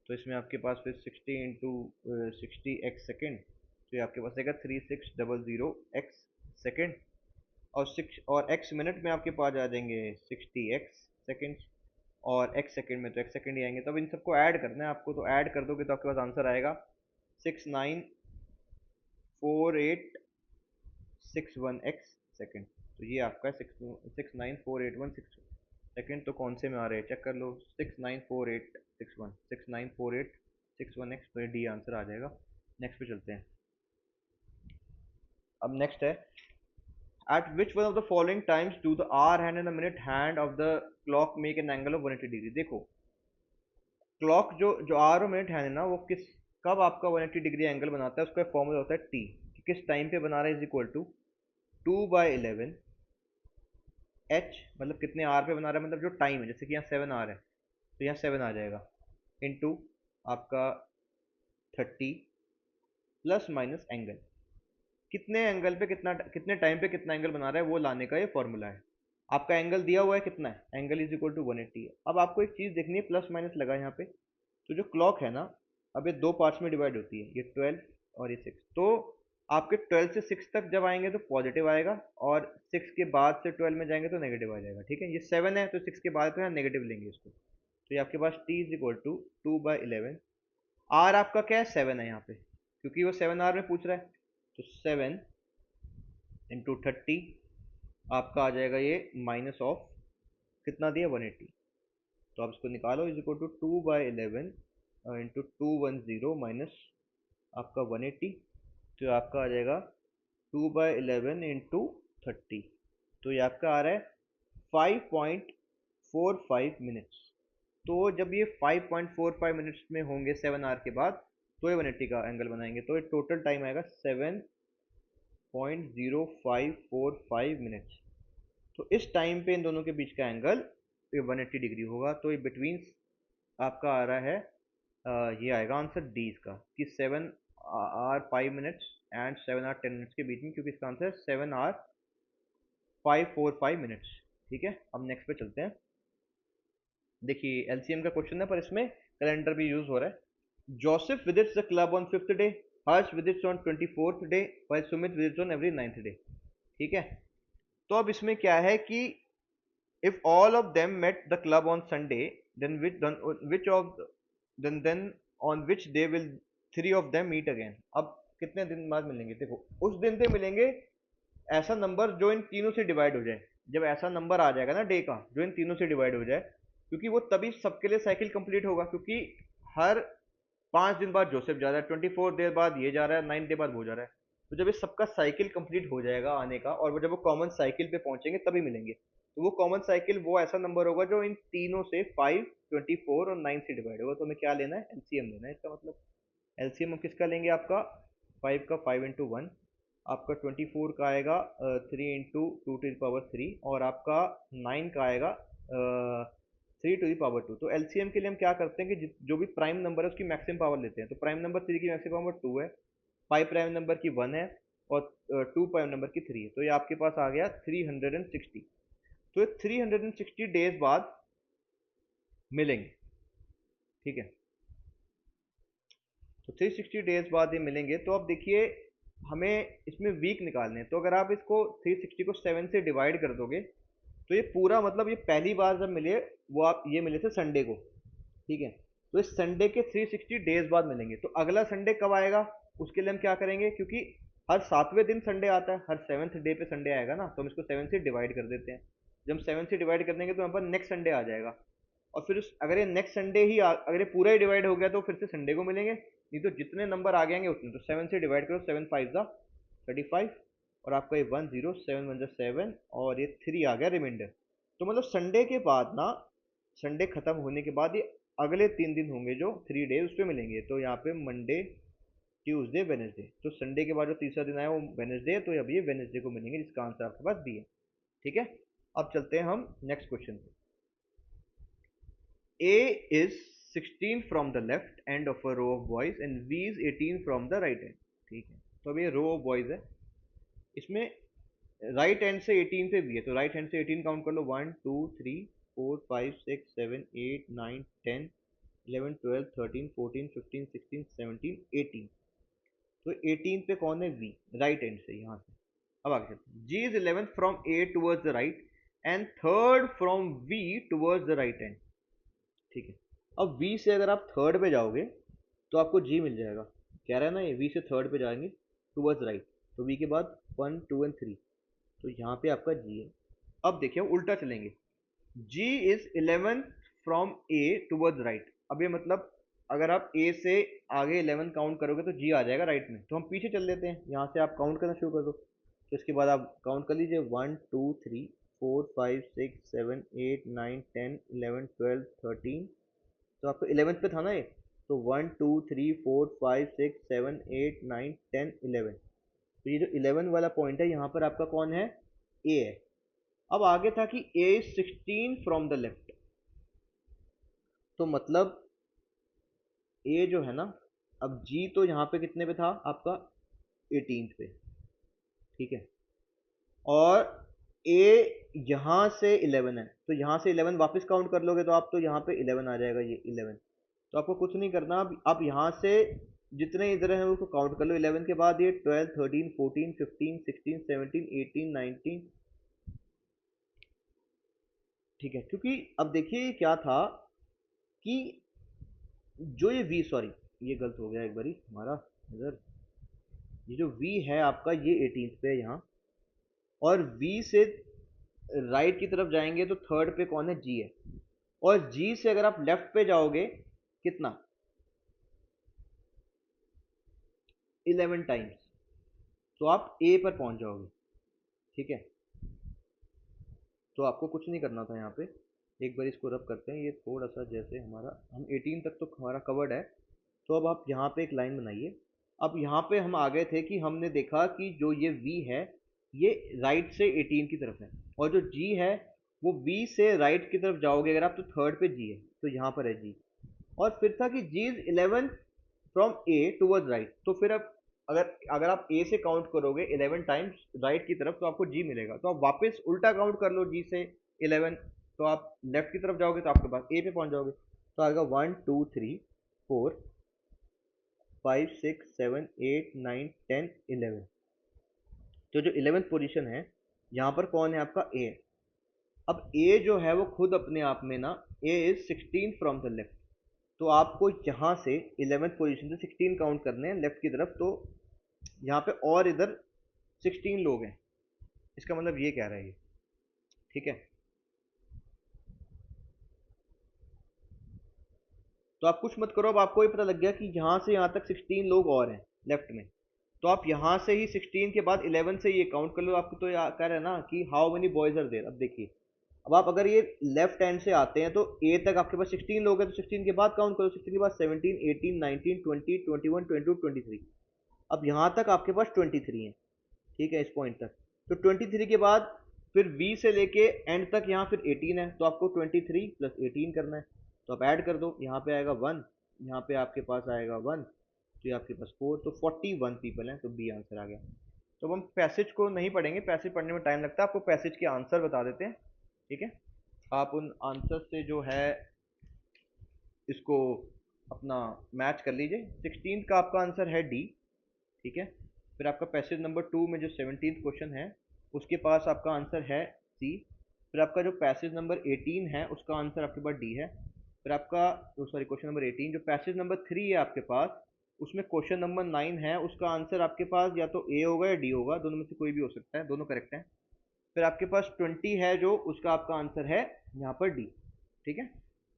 तो इसमें आपके पास फिर 60 × 60 एक्स सेकेंड, तो ये आपके पास आएगा 3600 एक्स सेकेंड। और 6 और एक्स मिनट में आपके पास आ जाएंगे 60 एक्स सेकेंड, और एक्स सेकेंड में तो एक्स सेकेंड ही आएंगे। तो अब इन सबको ऐड करना है आपको, तो ऐड कर दोगे तो आपके पास आंसर आएगा 694861 एक्स सेकेंड। तो ये आपका 694816 सेकेंड। तो कौन से में आ रहे हैं चेक कर लो, 694861 एक्स, तो ये डी आंसर आ जाएगा। नेक्स्ट पे चलते हैं। अब नेक्स्ट है, at which one of the following times do the hour hand and the minute hand of the clock make an angle of 180 degree. देखो क्लॉक जो आर और मिनट हैंड है ना, वो किस, कब आपका 180 डिग्री एंगल बनाता है, उसका फॉर्मूला होता है टी, कि किस टाइम पे बना रहा है, इज इक्वल टू 2/11 एच, मतलब कितने आर पे बना रहा है, मतलब जो टाइम है, जैसे कि यहाँ 7 आर है तो यहाँ 7 आ जाएगा, इनटू आपका 30 प्लस माइनस एंगल, कितने एंगल पे कितना, कितने टाइम पे कितना एंगल बना रहा है, वो लाने का ये फॉर्मूला है। आपका एंगल दिया हुआ है कितना है, एंगल इज इक्वल टू 180 है। अब आपको एक चीज देखनी है, प्लस माइनस लगा यहाँ पे, तो जो क्लॉक है ना, अब ये दो पार्ट्स में डिवाइड होती है, ये 12 और ये 6। तो आपके 12 से 6 तक जब आएंगे तो पॉजिटिव आएगा, और 6 के बाद से 12 में जाएंगे तो नेगेटिव आ जाएगा। ठीक है, ये 7 है तो 6 के बाद तो यहाँ नेगेटिव लेंगे इसको। तो ये आपके पास t is equal to 2/11। R आपका क्या है, 7 है यहाँ पे, क्योंकि वो 7 आर में पूछ रहा है। तो 7 इंटू 30 आपका आ जाएगा ये माइनस ऑफ कितना दिया, 180। तो आप इसको निकालो, is equal to 2/11 into 210 minus आपका 180। तो आपका आ जाएगा 2/11 इंटू 30। तो ये आपका आ रहा है 5.45 मिनट्स। तो जब ये 5.45 मिनट्स में होंगे 7 आवर के बाद, तो ये 180 का एंगल बनाएंगे, तो ये टोटल टाइम आएगा 7.0545 मिनट्स। तो इस टाइम पे इन दोनों के बीच का एंगल ये 180 डिग्री होगा। तो ये बिटवीन आपका आ रहा है ये आएगा आंसर डी इसका, कि 7 hour 5 minutes and 7 hour 10 minutes के बीच में, क्योंकि इसका आंसर है 7 आवर 545 मिनट्स। ठीक है, अब नेक्स्ट पे चलते हैं। देखिए एलसीएम का क्वेश्चन है, पर इसमें कैलेंडर भी यूज हो रहा है। Joseph visits the club on 5th day, Harsh visits on 24th day, while Sumit visits on every 9th day. ठीक है, तो अब इसमें क्या है कि if all of them met the club on Sunday, then which of then on which day will three of them meet again? अब कितने दिन बाद मिलेंगे, देखो उस दिन पे मिलेंगे ऐसा नंबर जो इन तीनों से डिवाइड हो जाए। जब ऐसा नंबर आ जाएगा ना डे का जो इन तीनों से डिवाइड हो जाए, क्योंकि वो तभी सबके लिए साइकिल कंप्लीट होगा, क्योंकि हर 5 दिन बाद जोसेफ जा रहा है, 24 देर बाद ये जा रहा है, 9 डे बाद वो जा रहा है। तो जब ये सबका साइकिल कंप्लीट हो जाएगा आने का, और वो जब वो कॉमन साइकिल पे पहुंचेंगे तभी मिलेंगे। तो वो कॉमन साइकिल वो ऐसा नंबर होगा जो इन तीनों से 5, 24 और 9 से डिवाइड होगा। तो हमें क्या लेना है, एलसीएम लेना है इसका। मतलब एलसीएम हम किसका लेंगे, आपका 5 का 5 इंटू 1, आपका 24 का आएगा 3 इंटू 2 to the power 3, और आपका 9 का आएगा 3 to the power 2। तो एलसीएम के लिए हम क्या करते हैं कि जो भी प्राइम नंबर है उसकी मैक्सिमम पावर लेते हैं। तो प्राइम नंबर 3 की मैक्सिमम पावर 2 है, 5 प्राइम नंबर की 1 है, और 2 प्राइम नंबर की 3 है। तो ये आपके पास आ गया 360। तो ये 360 डेज बाद मिलेंगे। ठीक है, तो 360 डेज बाद ये मिलेंगे। तो अब देखिए हमें इसमें वीक निकालने हैं। तो अगर आप इसको 360 को 7 से डिवाइड कर दोगे, तो ये पूरा मतलब ये पहली बार जब मिले वो आप ये मिले थे संडे को। ठीक है, तो इस संडे के 360 डेज बाद मिलेंगे। तो अगला संडे कब आएगा, उसके लिए हम क्या करेंगे, क्योंकि हर 7वें दिन संडे आता है, हर 7th डे पे संडे आएगा ना, तो हम इसको 7 से डिवाइड कर देते हैं। जब हम 7 से डिवाइड कर देंगे तो यहाँ पर नेक्स्ट संडे आ जाएगा। और फिर अगर ये नेक्स्ट संडे ही अगर ये पूरा ही डिवाइड हो गया तो फिर से संडे को मिलेंगे, नहीं तो जितने नंबर आ गएंगे उतने। तो 7 से डिवाइड करो, 7 5 जा 35, और आपका ये 1 0, 7 1 जा 7, और ये 3 आ गया रिमाइंडर। तो मतलब संडे के बाद ना, संडे खत्म होने के बाद ये अगले 3 दिन होंगे जो 3 डेज उस पर मिलेंगे। तो यहाँ पे मंडे ट्यूसडे वेनेसडे, तो संडे के बाद जो तीसरा दिन आया वो वेनेसडे है, तो अब ये वेनेसडे को मिलेंगे, जिसका आंसर आपके पास बी है। ठीक है, अब चलते हैं हम नेक्स्ट क्वेश्चन पे। A is 16 from the left end of a row of boys and V is 18 from the right end। ठीक है, तो अब ये रो ऑफ बॉयज है, इसमें राइट हैंड से 18 पे भी है, तो राइट हैंड से 18 काउंट कर लो, 1 2 3 4 5 6 7 8 9 10 11 12 13 14 15 16 17 18। तो 18 पे कौन है, V, राइट हैंड से यहाँ से। अब आगे चलते, G is 11th from A towards the right and third from V towards the right hand। ठीक है, अब V से अगर आप थर्ड पे जाओगे तो आपको G मिल जाएगा। कह रहा है ना ये V से थर्ड पे जाएंगे टूवर्ड्स राइट, तो V के बाद 1 2 और 3, तो यहाँ पे आपका G है। अब देखिए हम उल्टा चलेंगे, G is 11th from A towards right. अब ये मतलब अगर आप A से आगे 11 काउंट करोगे तो G आ जाएगा राइट में, तो हम पीछे चल लेते हैं, यहाँ से आप काउंट करना शुरू कर दो। तो इसके बाद आप काउंट कर लीजिए 1 2 3 4 5 6 7 8 9 10 11 12 13। तो आपको 11th पे था ना ये, तो 1 2 3 4 5 6 7 8 9 10 11। तो ये जो 11 वाला पॉइंट है यहाँ पर आपका कौन है, ए है। अब आगे था कि ए इज 16 फ्रॉम द लेफ्ट, तो मतलब ए जो है ना, अब जी तो यहाँ पे कितने पे था आपका 18th पे। ठीक है, और ए यहाँ से 11 है, तो यहाँ से 11 वापस काउंट कर लोगे तो आप तो यहाँ पे 11 आ जाएगा, ये 11। तो आपको कुछ नहीं करना, अब यहाँ से जितने इधर हैं उसको काउंट कर लो। 11 के बाद ये 12 13 14 15 16 17 18 19। ठीक है, क्योंकि अब देखिए क्या था कि जो ये वी, सॉरी ये गलत हो गया एक बारी हमारा इधर, ये जो वी है आपका ये 18 पे है यहाँ, और वी से राइट की तरफ जाएंगे तो थर्ड पे कौन है, जी है। और जी से अगर आप लेफ्ट पे जाओगे कितना, 11 टाइम्स, तो आप ए पर पहुंच जाओगे। ठीक है, तो आपको कुछ नहीं करना था यहाँ पे। एक बार इसको रब करते हैं, ये थोड़ा सा जैसे हमारा हम 18 तक तो हमारा कवर्ड है। तो अब आप यहाँ पे एक लाइन बनाइए। अब यहाँ पे हम आ गए थे कि हमने देखा कि जो ये V है ये राइट से 18 की तरफ है, और जो G है वो V से राइट की तरफ जाओगे अगर आप तो थर्ड पे G है, तो यहाँ पर है G। और फिर था कि G is 11 from A toward right, तो फिर अब अगर अगर आप A से काउंट करोगे 11 टाइम्स राइट की तरफ तो आपको G मिलेगा। तो आप वापस उल्टा काउंट कर लो G से 11, तो आप लेफ्ट की तरफ जाओगे तो आपके पास A पे पहुंच जाओगे। तो आएगा 1 2 3 4 5 6 7 8 9 10 11। तो जो 11th पोजीशन है यहाँ पर कौन है, आपका ए है। अब ए जो है वो खुद अपने आप में ना, ए इज 16 फ्रॉम द लेफ्ट, तो आपको यहाँ से 11th पोजीशन से 16 काउंट करने हैं लेफ्ट की तरफ। तो यहाँ पे और इधर 16 लोग हैं, इसका मतलब ये कह रहा है ये। ठीक है, तो आप कुछ मत करो, अब आपको ये पता लग गया कि यहाँ से यहाँ तक 16 लोग और हैं लेफ्ट में। तो आप यहाँ से ही 16 के बाद 11 से ये काउंट कर लो। आपको तो कह रहा है ना कि how many boys are there. अब देखिए, अब आप अगर ये लेफ्ट हैंड से आते हैं तो ए तक आपके पास 16 लोग हैं, तो 16 के बाद काउंट करो, 16 के बाद 17 18 19 20 21 22 23। अब यहाँ तक आपके पास 23 हैं। ठीक है, इस पॉइंट तक। तो 23 के बाद फिर वी से लेके एंड तक यहाँ फिर 18 है, तो आपको 23 प्लस 18 करना है। तो आप ऐड कर दो, यहाँ पे आएगा 1, यहाँ पे आपके पास आएगा 1, तो ये आपके पास 4, तो 41 पीपल हैं, तो बी आंसर आ गया। तो अब हम पैसेज को नहीं पढ़ेंगे, पैसेज पढ़ने में टाइम लगता है, आपको पैसेज के आंसर बता देते हैं। ठीक है, आप उन आंसर से जो है इसको अपना मैच कर लीजिए। 16 का आपका आंसर है डी। ठीक है, फिर आपका पैसेज नंबर 2 में जो 17th क्वेश्चन है उसके पास आपका आंसर है सी। फिर आपका जो पैसेज नंबर 18 है उसका आंसर आपके पास डी है। फिर आपका, सॉरी, क्वेश्चन नंबर 18, जो पैसेज नंबर 3 है आपके पास उसमें क्वेश्चन नंबर 9 है, उसका आंसर आपके पास या तो ए होगा या डी होगा, दोनों में से कोई भी हो सकता है, दोनों करेक्ट हैं। फिर आपके पास 20 है जो उसका आपका आंसर है यहाँ पर डी। ठीक है,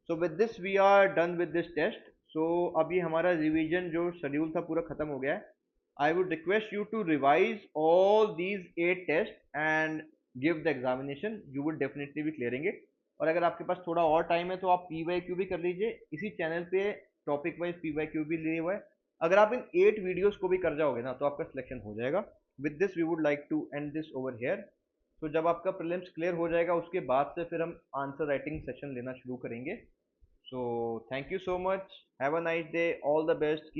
so with this we are done with this test. So अब ये हमारा रिवीजन जो शेड्यूल था पूरा खत्म हो गया है। I would request you to revise all these 8 tests and give the examination. You would definitely be clearing it. और अगर आपके पास थोड़ा और टाइम है तो आप PYQ भी कर लीजिए, इसी चैनल पे टॉपिक वाइज PYQ भी लिए हुआ है। अगर आप इन 8 वीडियोस को भी कर जाओगे ना तो आपका सिलेक्शन हो जाएगा। With this we would like to end this over here. तो जब आपका प्रीलिम्स क्लियर हो जाएगा उसके बाद से फिर हम आंसर राइटिंग सेशन लेना शुरू करेंगे। So thank you so much, have a nice day, all the best.